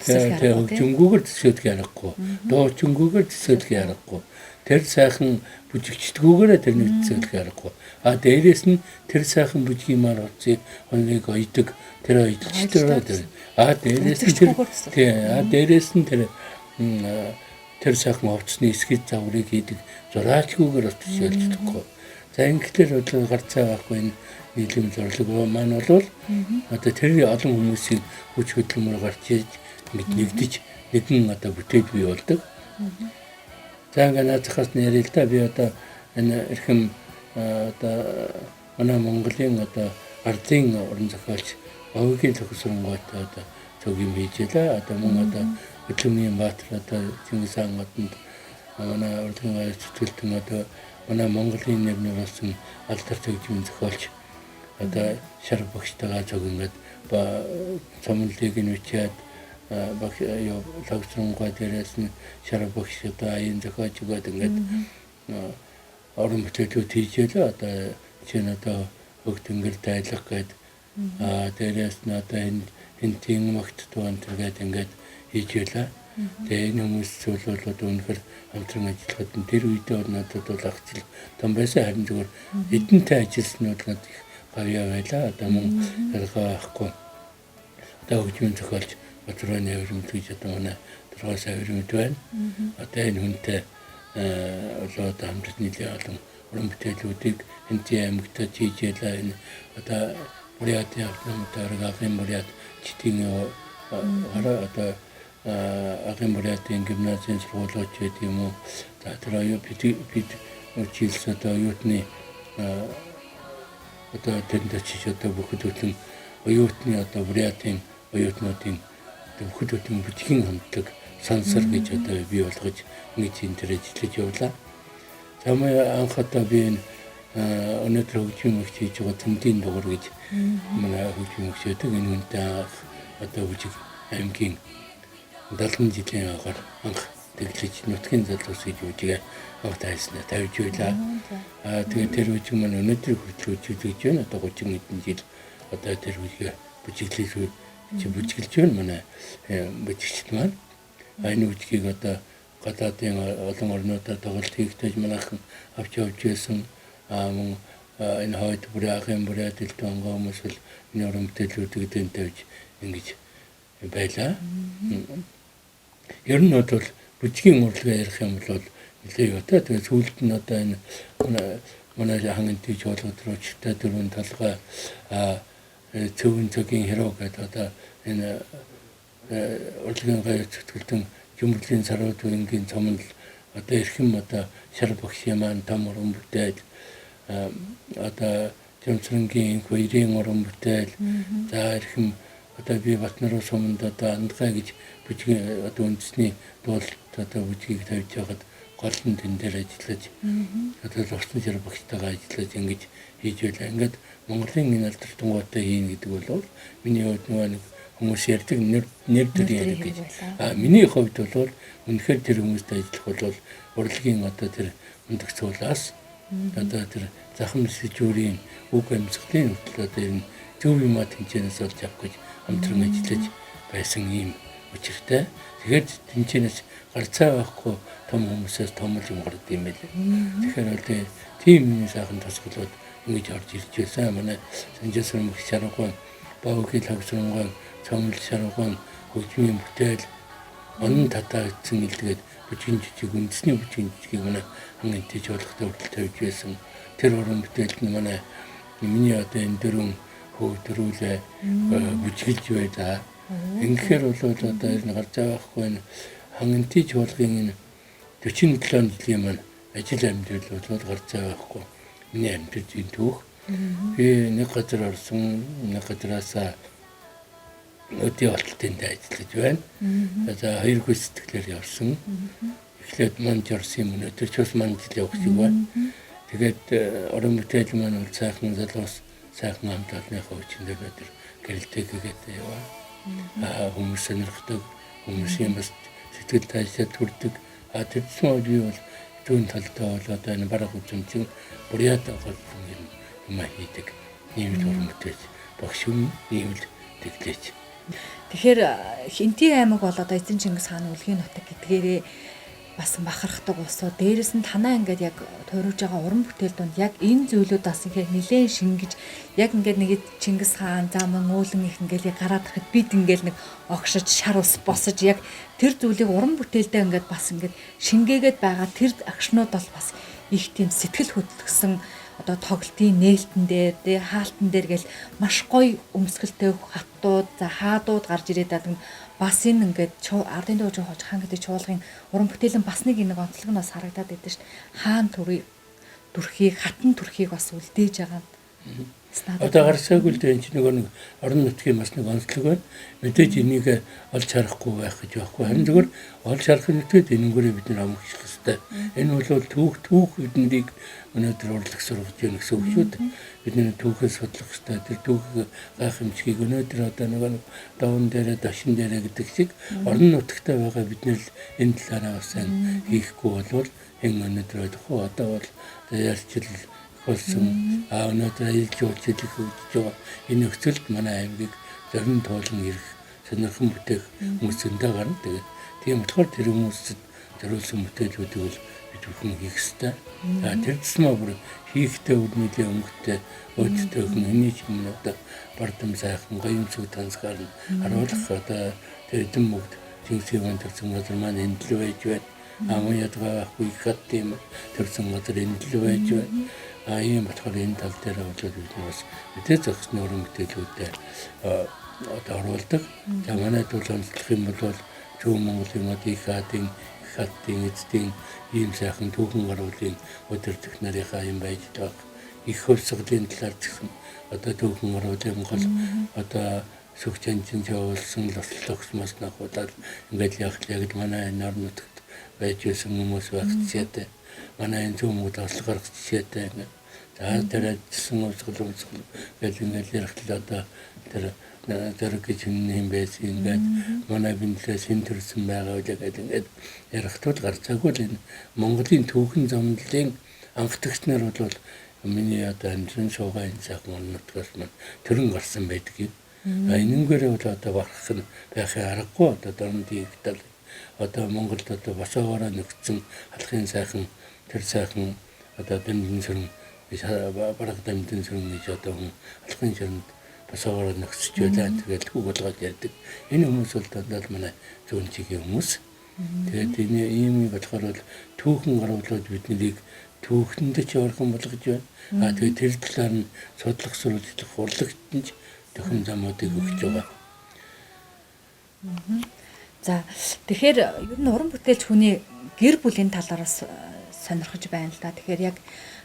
төсөөлөх аргагүй. Дуучингүйгээр төсөөлөх аргагүй. Тэр сайхан бүжигчдгүүгээрээ тэрний төсөөлөх аргагүй. Дээрээс нь тэр сайхан бүжгийн мар утсыг оныг ойдог тэр ойдчдгаа тэр. Дээрээс нь тэр сайхан овцны эсгид загварыг хийдэг зураачгүйгээр бас төсөөлждөггүй. За ингэхлээр бол гарцаа байхгүй энэ нийлэм зурлаг маань бол одоо тэр олон хүмүүсийн хүч хөдөлмөр гарч иж нэгдэж нэгэн одоо бүтээл бий болдог. За ингээд наацхаас нэрэл та би одоо энэ эрхэм одоо манай Монголын одоо ардын уран зохиолч Овгийн төгсрөнгөт одоо зөв юм хийжээ. Одоо мөн одоо Хөдөлмөрийн Баатар одоо Чингис хаан одонд манай урлагийн аяц зүтгэлтэн одоо манай Монголын нэрнээр болсон алдар төгжмийн зохиолч одоо шар багштайгаа зөв ингээд цомлыг нь үчээд лагцрангуй дээрээс нь шар багш одоо аян зохиолч гээд ингээд орон бүтээлүүд хийжээ. Одоо чинь одоо хөг тэнгэр дайлах гээд дээрээс нь одоо энэ тийм магт туан тэргээд ингээд хийж байлаа. Тэгээ энэ хүмүүс бол одоо үнэхээр хамтран ажиллахад тэр үедээ бол надад бол ахчил том байсан. Харин зүгээр эдэнтэй ажилласнууд надад их гавьяа байлаа. Одоо мөн ялгаа байхгүй. Одоо хөгжмийн зохиолч Батрын авирмт гэж одоо манай Доргоос авирмт байна. Одоо энэ хүнтэй одоо хамтран нийлээ олон уран бүтээлүүдийг Энти аймагт хийж ялаа. Энэ одоо Бурятын автономтой оргын Бурят читийн одоо Агын Бурятын гимназийн сургуулиуч гэдэг юм уу. За тэр бид училс одоо оюутны одоо тэнд очиж одоо бүхэд хөтөн оюутны одоо Бурятын оюутнуудын бүхэд хөтөн бүжгийн хамтлаг сансар гэж одоо бий болгож ингэж энэ төр ажиллаж явлаа. За анх одоо би энэ өнөөдөр хөгжмийн мөгч хийж байгаа Төмдийн дугуйр гэж манай хөгжмийн мөгч гэдэг энэ үнэтэй одоо бүжиг аймгийн 70 жилийн агаар анх тэглэж нутгийн залуус гэж бүжигээ анх тайснаа тавьж байлаа. Тэгээд тэр бүжиг маань өнөөдөр хүртэл үзэж байна. Одоо 30 хэдэн жил одоо тэр бүжигээ бүжиглэж байна манай бүжигчд маань. Энэ бүжгийг одоо гадаадын олон орнуудаар тоглолт хийхдээ манайхан авч явж байсан. Мөн энэ хойд Агын Бурят дэлтэн хүмүүс л энэ уран бүтээлүүдийг дэнд тавьж ингэж байлаа. Ер нь бол бүжгийн урлагаа ярих юм бол нэлээ юу та. Тэгээд сүүлд нь одоо энэ манай хангалтын чуулгад руу чигтээ дөрвөн талгаа цөвөн цогийн хэрэг гэдэг одоо энэ урлагийн гаяр зүтгэлтэн Жүмбэлийн сарууд үнгийн цомд одоо эрхэм одоо шар багшийн маань том уран бүтээл одоо Жамсрангийн хоёрын уран бүтээл за эрхэм одоо би Батнарын суманд одоо Андгай гэж бүжгийн одоо үндэсний дуулалт одоо бүжгийг тавьж байгаад гол нь тэн дээр ажиллаж одоо зурсан шар багштайгаа ажиллаж ингэж хийж байлаа. Ингээд Монголын энэ алдар тунгаатай хийн гэдэг бол миний хувьд нэг хүмүүс ярьдаг нэр төрийн яриг гэж. Миний хувьд бол үнэхээр тэр хүмүүстэй ажиллах бол урлагийн одоо тэр өндөг цуулаас одоо тэр захам сэжүүрийн үг амьсгалын хөтөл одоо энэ зөв юмаа тэнцэнээс олж авах гэж хамтран ажиллаж байсан юм учиртай. Тэгэхээр тэнцэнээс гарцаа байхгүй том хүмүүсээс том юм гардаг юм байлээ. Тэгэхээр бол тийм миний сайхан тасгалууд ингэж орж ирж байсан. Манай Санжаасрын мөх шаргуун, Баавгийн хавсрангуун, цомл шаргуун, хөгжмийн бүтээл онн татаагдсан илгээд бүжгийн жижиг үндэсний бүжгийн жижиг манай хангалтын чуулгатай хүртэл тавьж байсан. Тэр уран бүтээлд нь манай миний одоо энэ дөрвөн хөө төрүүлээ бүжгэлж байлаа. Ингэхээр бол одоо энэ гарч байгаа байхгүй энэ хангалтын чуулгын энэ 47 жилийн маань ажил амьдрал бол гарч байгаа байхгүй. Миний амьдралын түүх. Би нэг газар орсон, нэг газараасаа өдөө олттой ажиллаж байна. За хоёр хөл сэтгэлээр явсан. Эхлээд манд орсон юм өнөөдөр ч бас манд жил явах шиг байна. Тэгээд уран бүтээл маань бол сайхан залуус сайхан хамт олонныхоо хүчиндээ өнөөдөр гэрэлтэй гэгээд яваа. Хүмүүс сонирхдаг, хүмүүсийн бас сэтгэл тайшаад хүрдэг. Тэрчмээ би бол түүн талдаа бол одоо энэ бараг үзэмжин Бурят голлон юм хийдэг. Нийгмийн уран бүтээл багш юм нийгмэл тэглэж. Тэгэхээр Энти аймаг бол одоо Эзэн Чингис хааны үлгийн нутаг гэдгээрээ бас бахархдаг усуу. Дээрээс нь танаа ингээд яг тойрож байгаа уран бүтээл донд яг энэ зүйлүүд бас ингээд нэлээд шингэж яг ингээд нэг Чингис хаан заман уулан их ингээд яг гараад ирэхэд бид ингээд нэг огшиж шар ус босож яг тэр зүйлийг уран бүтээлдээ ингээд бас ингээд шингээгээд байгаа тэр агшнууд бол бас их тийм сэтгэл хөдлөсөн одоо тоглолтын нээлтэн дээр хаалтан дээр гэл маш гоё өмсгөлтэй хаттууд за хаадууд гарч ирээд байгаа. Бас энэ ингээд ардын дууж хож хаан гэдэг чуулгын уран бүтээлэн бас нэг онцлог нь бас харагдаад байдаг шүү дээ. Хаан төрхийг хатан төрхийг бас үлдээж байгаа. Одоо гарсаагүй л энэ чинь нэг орон нутгийн бас нэг онцлог байна. Мэдээж энийг олж харахгүй байх гэж байхгүй. Харин зүгээр олж харах нүтэд энэнгээрээ бид нар амжих хэрэгтэй. Энэ бол түүх биднийг өнөөдөр урлаг сургаж яах гэсэн үг шүү дээ. Бидний түүхээ судлах хэрэгтэй. Тэр түүхийг гайхамшигыг өнөөдөр одоо нэг даван дээрээ дашин дээрээ гэдэг шиг орон нутагтай байгаа бид нэр энэ талаараа бас хийхгүй болвол энэ өнөөдөр ойлгох. Одоо бол ярьчил болсон өнөөдөр аялал жуулчлал хөгжиж байгаа энэ нөхцөлд манай аймгийг зорин туулан ирэх сонирхон бүтээх хүмүүсэндээ гарна. Тэгээд Тийм болохоор тэр хүмүүсд зориулсан бүтээлүүдийг бол бид бүхэн хийх ёстой. Тэр тусмаа бүр хийхдээ үднийлийн өнгөтэй өөдтэй хүн энэ чинь одоо бардам сайхан гоёмсог тансгаар нь харуулах одоо тэр эдэн мөгд Тэнцвийн төрсөн газар маань энд л байж байна. Амын ядгаа ахгүй хат тийм төрсөн газар энд л байж байна. Ийм болохоор энэ тал дээр бол бид бас мэдээ зохисны өрн бүтээлүүдэд одоо оруулдаг. За манайд бол онцлох юм бол Зөв Монголын их хатын эцдийн ийм сайхан түүхэн гаруулын удирдах нарийнхаа юм байж байгаа. Их хөвсгөлийн талаар гэсэн одоо түүхэн гаруулын гол одоо сүх чанчин явуулсан лослогс мас нахудаад ингээд яг манай энэ орн нутагт байж байсан хүмүүс багцчихэд манай энэ Зөв Монгол ослог гаргах жишээтэй ингээд за тэр ажилласан усгал гэж ингээд ярихлаа одоо тэр гэж юм байсан ингээд манай бинтлээс энэ төрсэн байгаа үйл ингээд ярихтууд гарцаагүй л энэ Монголын түүхэн замналын анхдагчнаар бол миний одоо амжин шуугаа энэ сайхан орнотгоос маань төрөн гарсан байдаг юм. Энэнгээр бол одоо барах нь байхын аргагүй одоо дорн дийгдэл одоо Монголд одоо босоогоороо нөхцөн алхын сайхан тэр сайхан одоо дэмдэн сүрэн бараг дэмдэн сүрэн гэж одоо алхын ширэнд босоогоороо нөхсөж байлаа тэгээд үг болгоод ярьдаг. Энэ хүмүүс бол дандаа манай зүүн чигийн хүмүүс. Тэгээд энэ ийм болохоор бол түүхэн гаруулад биднийг түүхэндээ ч орхон болгож байна. Тэгээд тэр талаар нь судлах сурвалжлах урлагтанд төхөн замуудыг өгч байгаа. За тэгэхээр ер нь уран бүтээлч хүний гэр бүлийн талаараас сонирхож байна л да. Тэгэхээр яг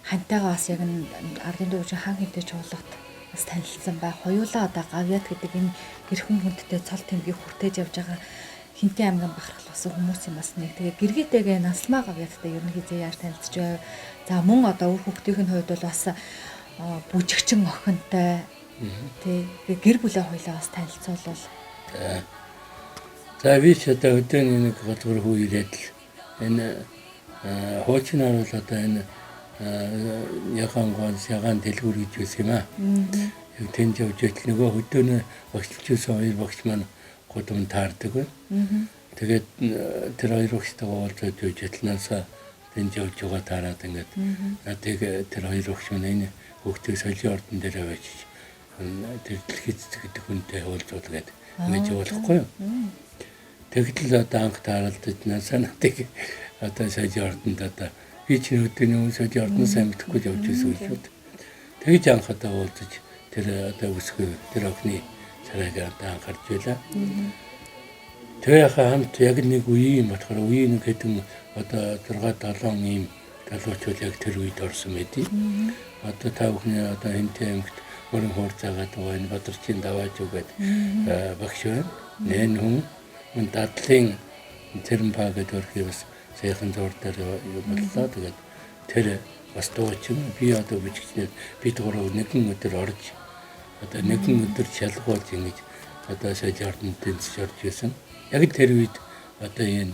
хантайгаа бас яг ардын дүүжин хан хэмтэй чуулгад бас танилцсан бай. Хоёулаа одоо гавьяат гэдэг энэ гэрхэн хүндтэй цол тэмгийг хүртээж явж байгаа Хинтээ аймгийн бахархал басан хүмүүсийн бас нэг. Тэгээ гэргийтэйгээ насмаа гавьяаттай ер нь хизээ яаж танилцж байв. За мөн одоо үр хүүхдийн хувьд бол бас бүжигчин охинтой тэгээ гэр бүлээ хоёлаа бас танилцуулвал. За би ч одоо өдөөний нэг голгор хүү ирээд л энэ хуучнаар бол одоо энэ яхан гонс ягаан дэлгүүр гэж байсан юм аа. Яг тэнд явж итэл нөгөө өдөөний багчилжсэн хоёр багч маань гудам таардаг байна. Тэгээд тэр хоёр багчтайгаа уулзаж явж итлнасаа тэнд явж байгаа таарад ингээд надыг тэр хоёр багч маань энэ хүүхдийг соёлын ордон дээр аваач тэр дэлхийд гэдэг хүнтэй уулзуулгээд ингэж явуулахгүй юу. Тэгтэл одоо анх тааралдаж насаа надыг одоо соёлын ордонд одоо би ч өдөөний өмнө соёлын ордоноос амьдахгүй явж байсан юм шүү. Тэгж анх одоо уулзаж тэр одоо өсгөө тэр охины царайг одоо анхаарч байлаа. Тэгээ хамт яг нэг үеийн болохоор үеийн хэдэн одоо 6-7 ийм залуучууд яг тэр үед орсон байдий. Одоо та бүхний одоо Хинтээ аймагт мөрөн хуурцаагаад байгаа энэ Бадарчин давааж үгээд багш байна. Нэн хүн дадлын тэрмпа гэдэг өрхий бас сайхан зур дээр боллоо. Тэгээд тэр бас дуучин би одоо бичгчнээр бид гурав нэгэн өдөр орж одоо нэгэн өдөр шалгуулж ингэж одоо соёлын ордонд тэнцэж орж исэн. Яг тэр үед одоо энэ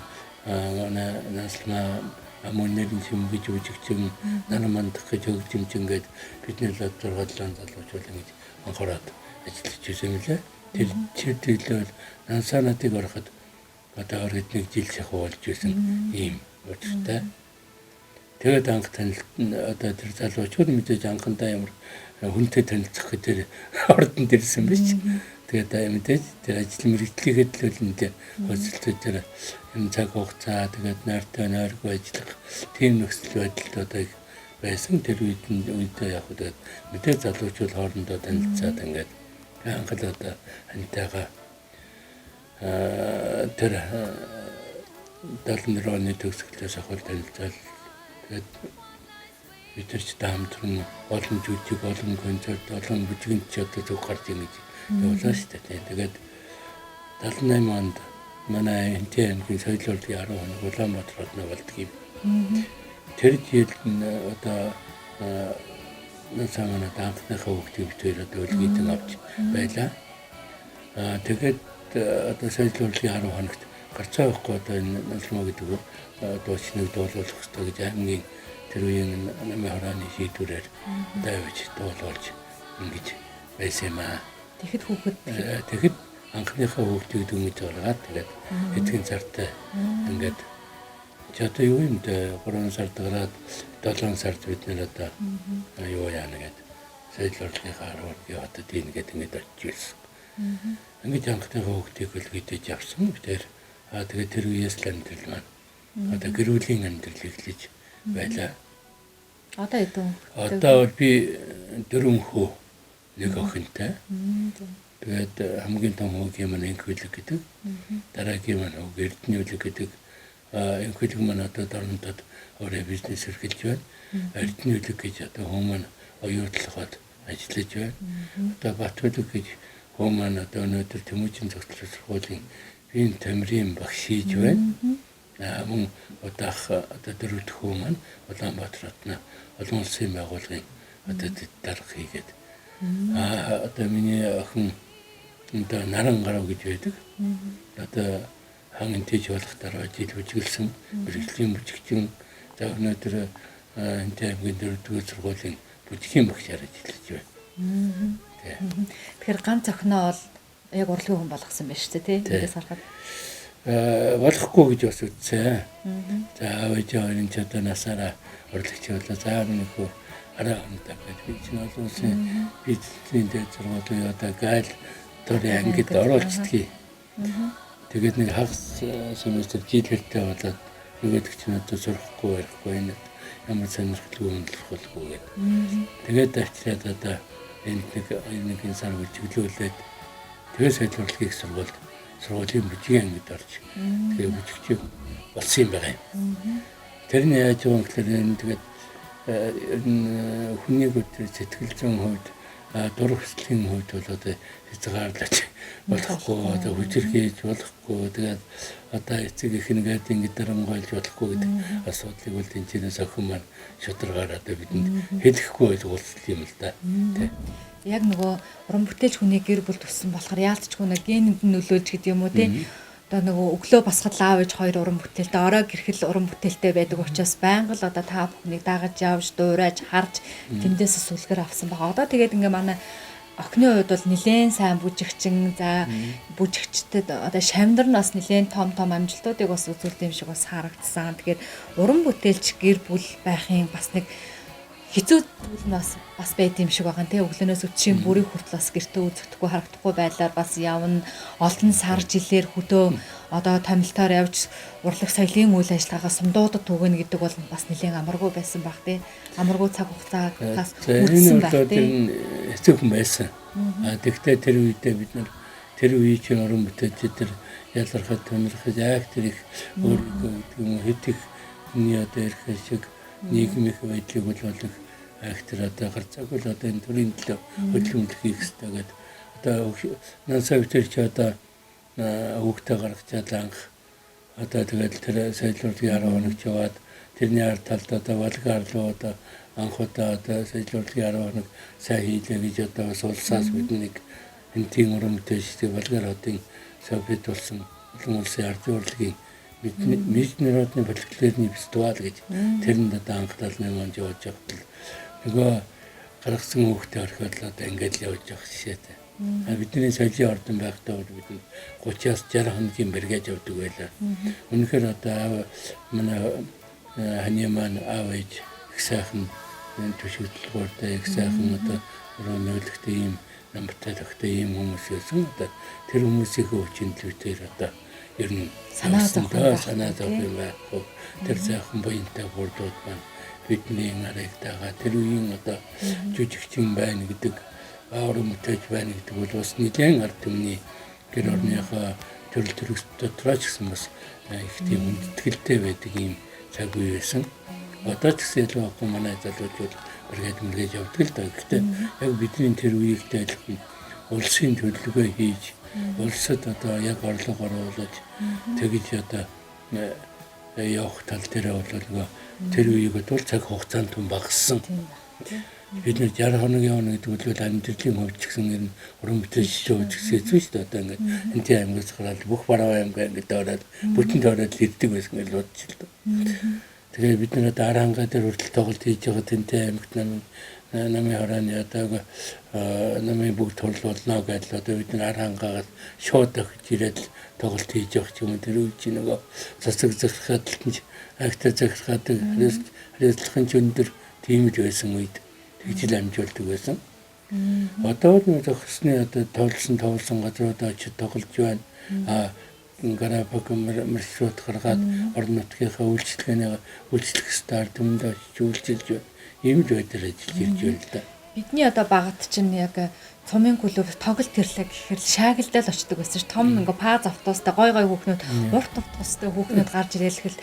наслма амунэрийн чимгэж үжигчин нармандах гэж хөгжимчин гээд бидний л 6-7 залуучууд ингэж анхаарат ажиллаж исэн юм лээ. Тэр чиглэл насанатыг ороход одоо ороход нэг жил шахуу болж исэн ийм учиртай. Тэгээд анх танилт одоо тэр залуучууд мэдээж анхандаа ямар хүнтэй танилцах гэдэг ордонд ирсэн биш. Тэгээд мэдээж тэр ажил мэргэжлийхэд л үнэндээ хөсөлтөд тэр юм цаг хугацаа тэгээд найртай нойргүй ажиллах тийм нөхцөл байдалд одоо байсан. Тэр үедээ яг тэгээд мэдээж залуучууд хоорондоо танилцаад ингээд анх л одоо хантайгаа тэр 70 оны төгсгөлөөс ахвал танилцал тэгээд бид нар ч хамтран олон жүжиг, олон концерт, олон бүжигч одоо зүг гарч ийн гэж явуулсан шүү дээ. Тэгээд 78 онд манай Хинтээ аймгийн соёлын урлагийн 10 хоног Улаанбаатарт болдог юм. Тэр жил одоо насамана данхныхаа хүүхдийн битээр одоо үлгийдэн авч байлаа. Тэгээд одоо соёлын урлагийн 10 хоногт гарцаа байхгүй одоо энэ насмаа гэдэг дуучныг дуулуулах хэрэгтэй гэж аймгийн тэр үеийн намын хороаны шийдвэрээр давж дуулуулж ингэж байсан юм аа. Тэгэхэд хүүхэд анхныхаа хүүхдийг дүнгиж гаргаад тэгээд эдгээр цартай ингээд ч одоо юу юм бэ 3 сард гараад 7 сард бид нэр одоо юу яана гэдэг соёл урлагийнхаа аргыг одоо дийнгээд ингээд очиж ирсэн. Ингээд анхныхаа хүүхдийг хөлгөдөж авсан битэр тэгээд тэр үеэс л амьдрал маань одоо гэр бүлийн амьдрал эхлэж байлаа. Одоо эдэн. Одоо би 4 хүү нэг охинтой. Тэгээд хамгийн том хүүгийн маань инхүлэг гэдэг. Дараагийн маань хүү эрдэнэ үлэг гэдэг. Инхүлэг маань одоо дорнотод өөрөө бизнес эрхэлж байна. Эрдэнэ үлэг гэж одоо хүү маань оюутлахад ажиллаж байна. Одоо Батүлэг гэж хүү маань одоо өнөөдөр Тэмүүжин цогцлол сургуулийн бие тамирын багш хийж байна. Мөн удаах одоо дөрөвд хүү маань Улаанбаатар хотно олон улсын байгууллагын одоо дарга хийгээд одоо миний охин одоо наран гарав гэж байдаг. Одоо хангин тийж болох дараа жил бүжиглсэн мэрэгжлийн бүжигчин за өнөөдөр энтэй аймгийн дөрөвдүгээр сургуулийн бүжгийн багшаар ажиллаж байна. Тэгэхээр ганц охиноо бол яг урлагийн хүн болгосон байна шүү дээ тий. Эндээс харахад болохгүй гэж бас үзсэн. За аав ээж хоёрын ч одоо насаараа урлагч болоо за нэг хөө арай онтой гэж би чинь олонсын бизнесийн дээр сургуулийн одоо гайл дөрөв ангид оруулцдгийг. Тэгээд нэг хагас семестр жилдээ болоод юу гэдэг чинь одоо сурахгүй ярихгүй энэ ямар сонирхолтой өндөрлөхгүй гэдэг. Тэгээд авчираад одоо энд нэг сар бүжиглүүлээд тэгээд соёл урлагийн сургуулийн бүжгийн ангид орж тэгээд бүжигч болсон юм байна. Тэрний яаж юм гэхээр энэ тэгээд хүний өдөр сэтгэл зүйн хувьд дур хүслийн хувьд бол одоо хязгаарлаж болохгүй одоо хүчээр хийж болохгүй тэгээд одоо эцэг их нэгэд ингэ дарангуйлж болохгүй гэдэг асуудлыг бол тэнцэнээс охин маань шударгаар одоо бидэнд хэлэхгүй уулзсан юм л да. Яг нөгөө уран бүтээлч хүний гэр бүл төссөн болохоор яалтчгүй нэг генэнд нөлөөлж гэдэг юм уу тий. Одоо нөгөө өглөө босоход аав ээж хоёр уран бүтээлтэй орой гэрхэл уран бүтээлтэй байдаг учраас байнга л одоо та бүхнийг дагаж явж дуурайж харж тэндээс сүлгэр авсан байгаа. Одоо тэгээд ингээ манай охины хувьд бол нэлээд сайн бүжигчин за бүжигчдэд одоо шамдар нь бас нэлээд том амжилтуудыг бас үзүүлдэг юм шиг бас харагдсан. Тэгэхээр уран бүтээлч гэр бүл байхын бас нэг хэцүү зүйл нь бас байд юм шиг байгаа. Тэ өглөөнөөс өчийн бүрийн хүртэл бас гэртээ үзэгдэхгүй харагдахгүй байлаар бас явна. Олон сар жилээр хөдөө одоо томилтоор явж урлаг соёлын үйл ажиллагаагаа сумдуудад түгэнэ гэдэг бол бас нэлээд амаргүй байсан баг тий. Амаргүй цаг хугацаагаас үүссэн байх тий. Хэцүү хүн байсан. Тэгвэл тэр үедээ бид нар тэр үеийн чинь уран бүтээлчид тэр ялгархад тонирхож актер их өөрийгөө хэд их хүний одоо ирэх шиг нийгмийн байдлыг боловлох актер одоо гарцааг бол одоо энэ төрлийн төлөө хөдөлгөөн хийх хэрэгтэй гэдэг. Одоо насаа өвтөр чи одоо хүүхдээ гаргачаад анх одоо тэгэл тэр соёл урлагийн 10 хоног яваад тэрний ард талд одоо балгаар руу одоо анх удаа одоо соёл урлагийн 10 хоног сайн хийлээ гэж одоо бас улсаас биднийг энтийн уран бүтээлчдийн балгаар хотын совет болсон олон улсын ардын урлагийн международный фольклорный фестиваль гэж тэрэнд одоо анхаалны маань явж явтал нөгөө гаргасан хүүхдээ орхиод л одоо ингээд явж явах жишээтэй. Бидний соёлын ордон байхдаа бид 30-аас 60 хоногийн бэргэж явдаг байлаа. Үнэхээр одоо манай ханы маань аав ээж их сайхан төшөлтөлгөөртэй их сайхан одоо нөлөгтэй ийм намтай төгтэй ийм хүмүүс байсан. Одоо тэр хүмүүсийн өвчин төлөвтөр одоо ер нь санаа зовх юм байхгүй. Тэр сайхан буянтай бүрдүүд маань бидний нарыг дагаа тэр үеийн одоо жүжигчин байна гэдэг уран бүтээлч байна гэдэг бол бас нэгэн ард түмний гэр орныхоо төрөл төрөс дотрооч гэсэн бас их тийм үндэтгэлтэй байдаг юм цаг үе байсан. Одоо ч гэсэн ялгаагүй манай залуучууд мэргээд явдаг л да. Гэхдээ яг бидний тэр үеийнхтэй адилхан улсын төлөвлөгөө хийж улсад одоо яг орлого оруулж тэгж одоо явах тал дээр бол нөгөө тэр үеийг бол цаг хугацаанд түн багассан. Бид нэг 60 хоног явна гэдэг бол амьдралын хувьд ч гэсэн ер нь уран бүтээлч гэж хэзээ шүү дээ. Одоо ингээд энтэй аймгаас гараад бүх бараа аймгаа ингээд ороод бүтэн ороод ирдэг байсан гэж бодчих л доо. Тэгээ бид нэг одоо аранга дээр хүртэл тоглолт хийж байгаа тэнтэй аймагт намын хороны одоо намын бүгд турлуулна гэж одоо бид нар хангаагаад шууд өгч ирээд тоглолт хийж явах юм тэр үе чи нөгөө цацаг захихад нь актер захихад хэлцлэхэн ч өндөр тийм л байсан үед тэгж л амжуулдаг байсан. Одоо нэг зохисны одоо тоглосон газруудаа очиж тоглож байна. Гарапаг маршрут гаргаад орон нутгийнхаа үйлчлэх стар түмэнд очиж үйлчилж байна. Ийм л байдлаар ажиллаж ирж байна л да. Бидний одоо багт чинь яг цумын клуб тоглолт ирлээ гэхээр шаагилдаа л очдөг байсан ш. Том ингээ паз автобустай гой хүүхнүүд, урт автобустай хүүхнүүд гарч ирээл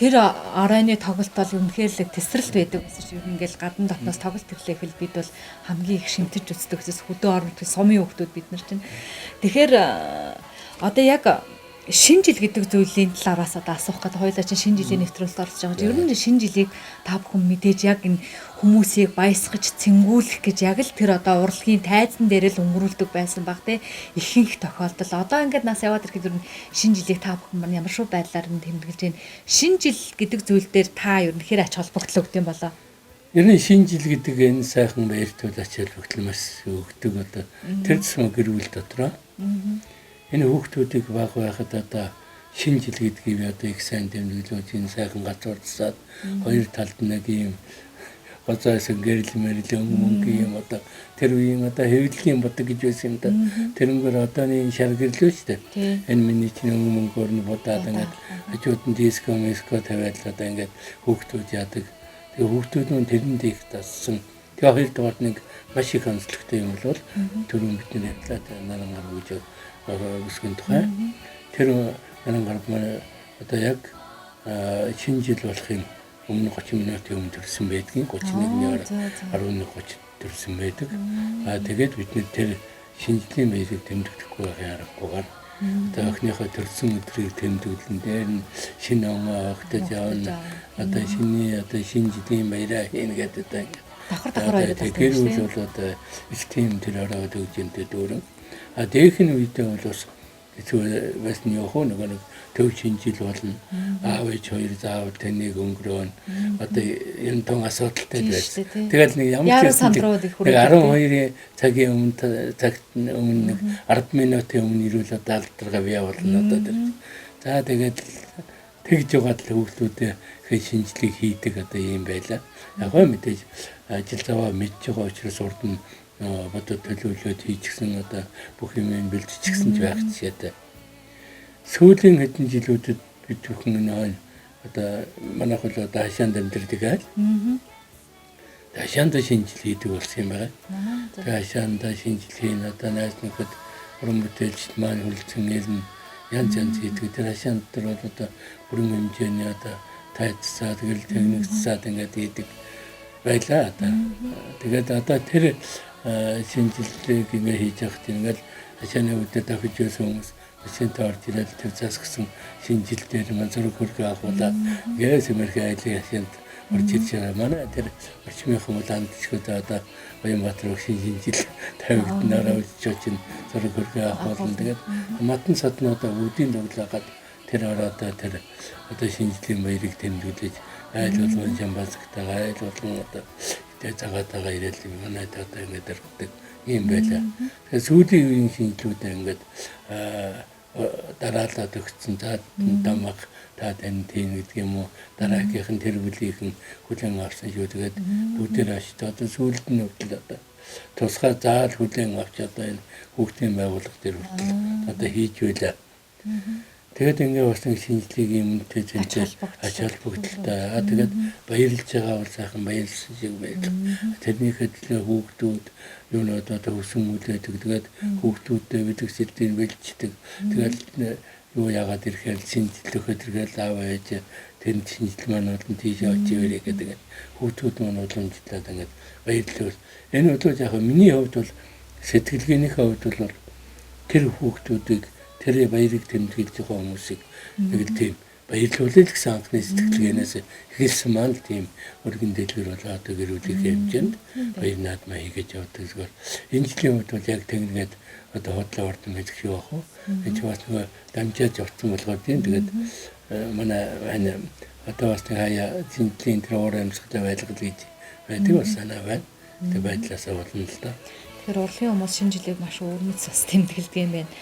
тэр оройны тоглолт бол үнэхээр л тесрэлт байдаг гэсэн чинь ингээл гадна дотноос тоглолт ирлээ гэхэл бид бол хамгийн их шимтэж үздэг гэсэн хөдөө орон нутгийн сумын хүүхдүүд бид нар чинь. Тэгэхээр одоо яг шинэ жил гэдэг зүйлийн талаараас одоо асуух гэдэг хоёулаа чинь шинэ жилийн нэвтрүүлэлд орж байгаа. Ер нь шинэ жилийг та бүхэн мэдээж яг энэ хүмүүсийг баясгаж цэнгүүлэх гэж яг л тэр одоо урлагийн тайзан дээр л өнгөрүүлдэг байсан баг те ихэнх тохиолдол. Одоо ингээд нас яваад ирэхэд ер нь шинэ жилийг та бүхэн ямар шүү байдлаар нь тэмдэглэж байна. Шинэ жил гэдэг зүйл дээр та ер нь хэр ач холбогдол өгд юм болоо? Ер нь шинэ жил гэдэг энэ сайхан баяртуул ач холбогдол маш өгдөг одоо тэр зам гэр бүл дотроо. Энэ хүүхдүүдийг баг байхад одоо шинэ жил гэдгийг одоо их сайн тэмдэглэж энэ сайхан газар засаад хоёр талд нэг юм гоцоос гэрэл мэрэл мөнгө юм одоо тэр үеийн одоо хэвлэлийн бодог гэж байсан юм да. Тэрнгээр одооний шар гэрлөө шүү дээ. Энэ миний чинь мөнгөөр нь бодаад ингээд хажууд нь диско тавиад одоо ингээд хүүхдүүд яадаг. Тэгээ хүүхдүүд нь тэрэнд их тассан. Тэгээ хоёр даваад нэг маш их онцлогтой юм бол түрүүн бидний ярьлаа нарангар гэж өсгөн тухай. Тэр нарангар маань одоо яг шинэ жил болохын өмнө 30 минутын өмнө төрсөн байдгийн 31-ний 11:30 төрсөн байдаг. Тэгээд бид нэр тэр шинэ жилийн баярыг тэмдэглэхгүй байхын аргагүйгээр одоо охиныхоо төрсөн өдрийг тэмдэглэн дээр нь шинэ он огтож явна. Одоо шинэ жилийн баяраа хийнэ гэдэг одоо давхар байдаг. Тэгэхээр үл бол одоо их тийм тэр ороод өгч юмтэй дөрөн. Дээхэн үедээ бол бас хэцүү байсан юм хөө нэг төв шинжил болно. Аав ээж хоёр заавал таныг өнгөрөөн. Одоо энэ тон асуудалтай байсан. Тэгэл нэг ямар ч юм 12 цагийн өмнө 10 минутын өмнө ирүүл одоо алдаргаа бий болно одоо тэр. За тэгээд тэгж яваад л хүүхдүүдээ шинжлэх хийдэг одоо юм байла. Яг гоо мэдээж ажил заваа мэдж байгаа учраас урд нь бодод төлөвлөлөөд хийчихсэн одоо бүх юм бэлтжчихсэн ч байх жишээтэй. Сүүлийн хэдэн жилүүдэд бид бүхэн одоо манайх бол одоо хашаанд амьдардаг айл. Хашаанд шинжил хийдэг болсон юм байна. Тэгээ хашаанд шинжил хийн одоо найз нөхөд уран бүтээлчд маань хүлцэн ирнэ. Янз хийдэг. Тэр хашаанд дээр бол одоо бүрэн хэмжээний одоо тайцсаа тэгэл техникцсаад ингээд хийдэг байлаа одоо. Тэгээд одоо тэр шинжилгээг ингээ хийж явахт ингээд хашааны үедээ давхиж байсан хүмүүс машинтай орж ирээд тэр засгсан шинжил дээр зураг хөргөө авахулаад гээс мэрхэ айлын хашаанд орж ирж байгаа. Манай тэр орчмынхан улаандчгүүд одоо Баянбаатар шинжил тавигднараа үчиж чинь зураг хөргөө авахулна. Тэгээд матан саднуудаа үүдийн тоглоагаад тэр ороод тэр одоо шинжлэлийн баярыг тэмдэглэж айл болгон жамбазгтайгаа айл болгон одоо тэгээ цагаатайгаа ирээд манай одоо ингээд дэрхдэг юм байлаа. Тэгээ сүүлийн үеийн шинжлүүдээ ингээд дараалаад өгсөн. За дамаг та тань тийм гэдэг юм уу дараагийнх нь тэр бүлийнхэн хүлэн авсан шүү. Тэгээд бүгдээр ашиг одоо сүүлд нь хүртэл одоо тусгай заал хүлэн авч одоо энэ хүүхдийн байгууллага дээр хүртэл одоо хийж байлаа. Тэгээд ингээ бас нэг шинжлэх юмтэй зэнтэй ач холбогдолтой. Тэгээд баярлж байгаа бол сайхан баярлсан шиг байлаа. Тэрний хөдөлгөөн хүүхдүүд юу нэ одоо өсөн үлээдэг. Тэгээд хүүхдүүдтэй бид сэлтийн бэлчдэг. Тэгээд юу яагаад ирэхээр шинжлэх хөдөлгөөл аав ээж тэр шинжлэл маань бол тийш очивэрэ гэдэг. Хүүхдүүд маань уламжлаад ингээд баярлал. Энэ бол яг миний хувьд бол сэтгэлгээнийхээ хувьд бол тэр хүүхдүүдийг тэр баярыг тэмдэглэж байгаа хүмүүсийг нэг л тийм баярлуулъя гэсэн анхны сэтгэлгээнээс эхэлсэн маань л тийм өргөн дэлгэр болоо одоо гэр бүлийн хэмжээнд баяр наадмаа хийгэж явдаг зүгээр. Энэ жилийн үед бол яг тэгнгээд одоо хотлоо ордон мэдэх юу ах вэ? Энэ ч бас нөгөө дамжаад явсан болохоор тийм тэгээд манай одоо бас хаяа зинтлийн тэр уур амьсгалтай байлгал гэж байдаг бас санаа байна. тэг байдлаасаа болно л да. Тэгэхээр урлагийн хүмүүс шинэ жилийг маш өвөрмөц бас тэмдэглэдэг юм байна.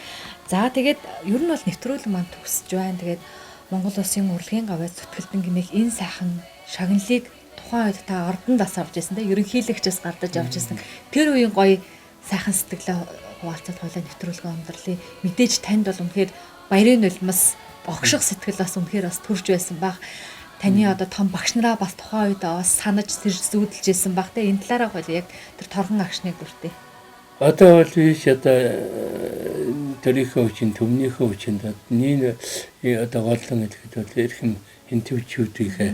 За тэгээд ер нь бол нэвтрүүлэг маань төгсөж байна. Тэгээд Монгол Улсын урлагийн гавьяас зүтгэлтэн гэмээх энэ сайхан шагналыг тухайн үед та ордонд бас авч ирсэн те ерөнхийлөгчөөс гардаж авч ирсэн. Тэр үеийн гоё сайхан сэтгэлээ хуваалцаад хойлоо нэвтрүүлгээ өндөрлөе. Мэдээж танд бол үнэхээр баярын нулимс богших сэтгэл бас үнэхээр бас төрж байсан баг. Таны одоо том багш нараа бас тухайн үед бас санаж зүүдэлж ирсэн баг те энэ талаараа хойлоо яг тэр торгон агшныг бүртээ. Одоо бол биш одоо төрийнхөө хүчин төмнийхөө хүчин нэг одоо голлон хэлэхэд бол эрхэм хинтвчүүдийнхээ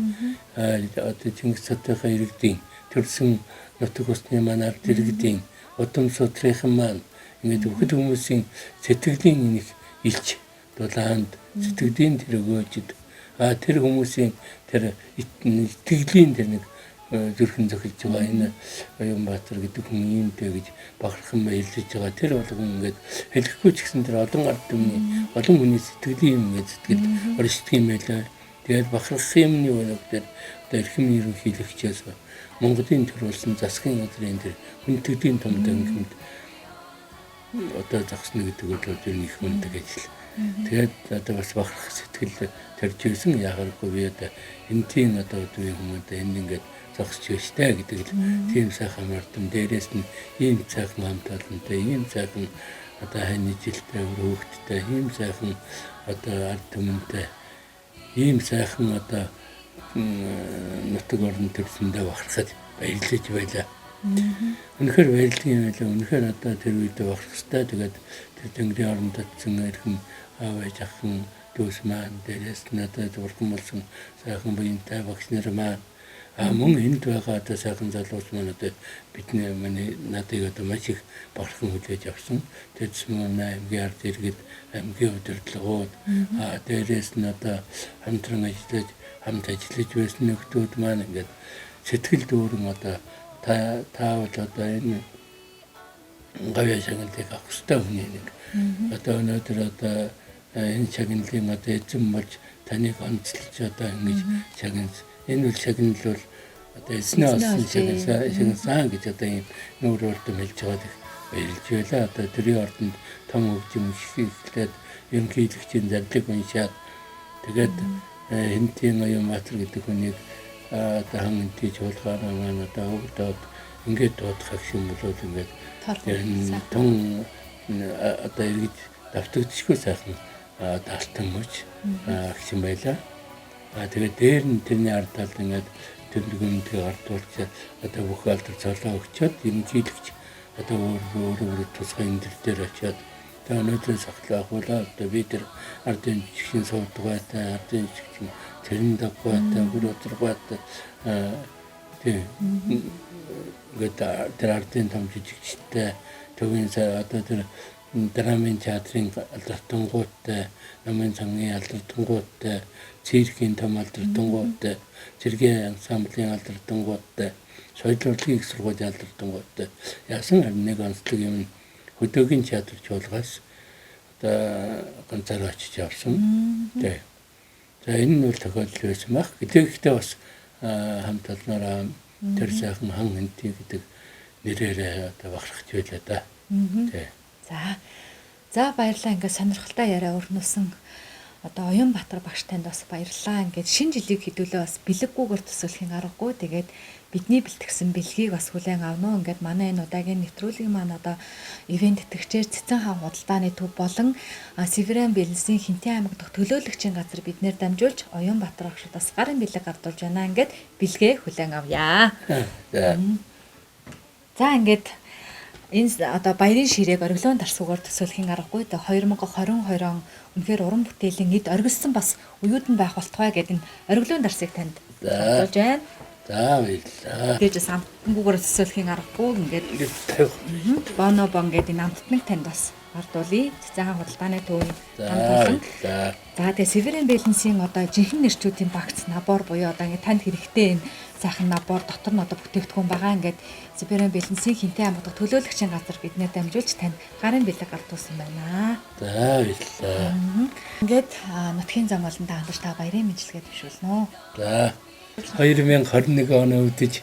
одоо Чингис цаатайхаа иргэдийн төрсэн нутаг усны маань ард иргэдийн удам судрынхан маань ингээд бүхэл хүмүүсийн сэтгэлийн нэг илч дулаанд сэтгэлийн тэр өгөөжд тэр хүмүүсийн тэр итгэлийн тэр нэг зүрхэн зохилж байгаа энэ Баянбаатар гэдэг хүн иймтэй гэж бахархан баярлаж байгаа. Тэр болгон ингээд хэлэхгүй ч гэсэн тэр олон ард түмний олон хүний сэтгэлийн юм гэж сэтгэл оршдог юм байлаа. Тэгээд бахархах юмны өнөختөр одоо эрхэм ерөнхийлөгчөөс Монголын төрүүлсэн засгийн газрын тэр хүндэтгэлийн том тангимд одоо загсна гэдэг бол тэр их мундаг ажил. Тэгээд одоо бас бахархах сэтгэл төрж ирсэн яагаргүй би одоо энтийн одоо өдрийн хүмүүст энд ингээд зогсож өштэй гэдэг л тийм сайхан мартан дээрээс нь ийм сайхан хамтаалантай ийм сайхан одоо хань жилтэй өрөөгдтэй ийм сайхан одоо ард түмэнтэй ийм сайхан одоо нутаг орон төрсөндөө бахархад баярлаж байлаа. Үнэхээр баярлалын юм байлаа. Үнэхээр одоо тэр үед бахарх хэвээр тэгээд тэр тэнгэрийн орон татсан эрхэм аав ээж ахын дүүс маань дээрээс нь одоо зурган болсон сайхан буянтай багш нар маань мөн энд байгаа одоо сайхан залуус маань одоо бидний миний надыг одоо маш их бахархан хүлээж авсан. Тэдс манай аймгийн ард иргэд аймгийн удирдлагууд дээрээс нь одоо хамтран хамт ажиллаж байсан нөхдүүд маань ингээд сэтгэл дүүрэн одоо та бол одоо энэ гавьяа шагналыг авах хэрэгтэй хүний нэг. Одоо өнөөдөр одоо энэ шагналын одоо эзэн болж таныг онцлж одоо ингэж шагнал энэ үл шагнал бол одоо эзнээ олсон шагнасан гэж одоо ийм нүүр урдам хэлж байгаа их баярлж байлаа. Одоо төрийн ордонд том хөгжим ихлээд ерөнхийлөгчийн зарлиг уншаад тэгээд Хинтийн Баянбаатар гэдэг хүнийг одоо хангалтын чуулгаараа маань одоо өгдөөд ингээд дуудах юм бол ингээд тун одоо эргэж давтагдчихгүй сайхан даалтан мөч агшин байлаа. Тэгээд дээр нь тэрний ард талд ингээд тэмдгүнтэй ардуулж одоо бүх алдар цолоо өгчөөд ерөнхийлөгч одоо өөрөө тусгай энэ дээр очиад тэгээ өнөөдрөөс ахлаахуулаа одоо би тэр ардын жигшин суудаг байтай ардын жигшин тэрэн дагвайтай бүр өдргүйтэй ингээд тэр ардын том жижигчтэй төвийн одоо тэр драмын театрын алдартангуудтай намын цангийн алдартангуудтай циркийн том алдартангуудтай цэргийн ансамблийн алдартангуудтай соёл урлагийн их сургуулийн алдартангуудтай яасан нэг онцлог юм хөдөөгийн театр чуулгаас одоо ганцаараа очиж явсан. Тэ. За энэ нь бол тохиолдол байсан баг. Гэхдээ бас хамт олнороо тэр сайхан хан хэнти гэдэг нэрээр одоо бахархж байлаа да. Тэ. За баярлалаа. Ингээд сонирхолтой яриа өрнүүлсэн одоо Оюнбаатар багш танд бас баярлалаа. Ингээд шинэ жилийг хэдүүлээ бас бэлэггүйгээр төсөөлхийн аргагүй. Тэгээд бидний бэлтгэсэн бэлгийг бас хүлээн авнаа. Ингээд манай энэ удаагийн нэвтрүүлгийн маань одоо ивент тэтгэгчээр Цэцэн хаан худалдааны төв болон Северен Бэлэнсийн Хинтэн аймаг дахь төлөөлөгчийн газар биднээр дамжуулж Оюнбаатар багшд бас гарын бэлэг гардуулж байна. Ингээд бэлгээ хүлээн авъя. За ингээд энэ одоо баярын ширээг ориглон дарсуугаар төсөөлхийн аргагүй. 2022 он үнэхээр уран бүтээлийн эд оргилсон бас уюуд нь байх болтугай гэдэг энэ ориглон дарсыг танд бодож байна. За баярлалаа. Тэгэж самтангуугаар төсөөлхийн аргагүй ингээд боно бон гэдэг энэ амттныг танд бас гардуулъя. Цэцэн хаан худалдааны төвийн хамт. За тэгээ Северен Бэлэнсийн одоо жинхэнэ нэрчүүдийн багц набор буюу одоо ингээд танд хэрэгтэй энэ сайхан набор дотор нь одоо бүтээгдэхүүн байгаа. Ингээд Северен Бэлэнсийн Хинтэн аймаг дахь төлөөлөгчийн газар биднээ дамжуулж танд гарын бэлэг гардуулсан байна. За баярлалаа. Ингээд нутгийн зам болон дагалдаж та баярын мэдлэгээ твшүүлнэ. За 2021 он өвдөж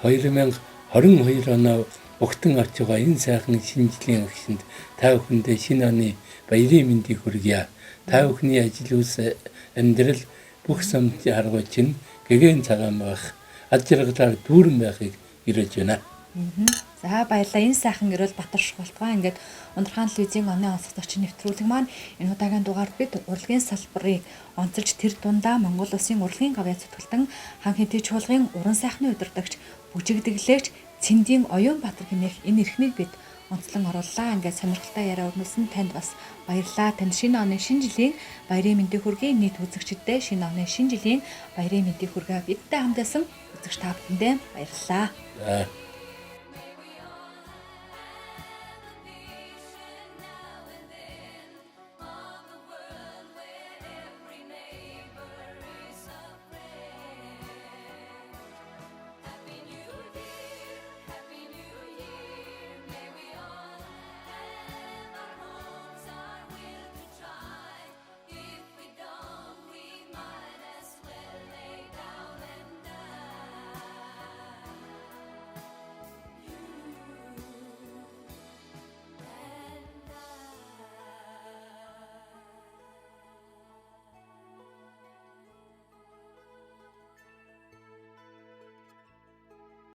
2022 22 оноо огтон авч байгаа энэ сайхан шинэ жилийн агшинд та бүхэндээ шинэ оны баярын мэндийг хүргье. Та бүхний ажил үс амьдрал бүх самт харгуй чинь гэгэн цагаан байх, ад жаргалаар дүүрэн байхыг ирэж байна. За баярлалаа. Энэ сайхан гэрэл Батар Шуултгай ингээд Ундрахаан телевизийн оны онцлог зочин нэвтрүүлэг маань энэ удаагийн дугаард бид урлагийн салбарыг онцолж тэр дундаа Монгол Улсын урлагийн гавьяа зүтгэлтэн хан хэнтэй чуулгын уран сайхны удирдагч бүжигдэглэгч Цэндийн Оюун Баатар хэмээх энэ эрхнийг бид онцлон орууллаа. Ингээд сонирхолтой яриа өрнүүлсэн танд бас баярлалаа. Танд шинэ оны шинэ жилийн баярын мэндийг хүргэе. Нийт үзэгчдэд шинэ оны шинэ жилийн баярын мэндийг хүргэе. Бидтэй хамтдасан үзэгч та бүхэндээ баярлалаа.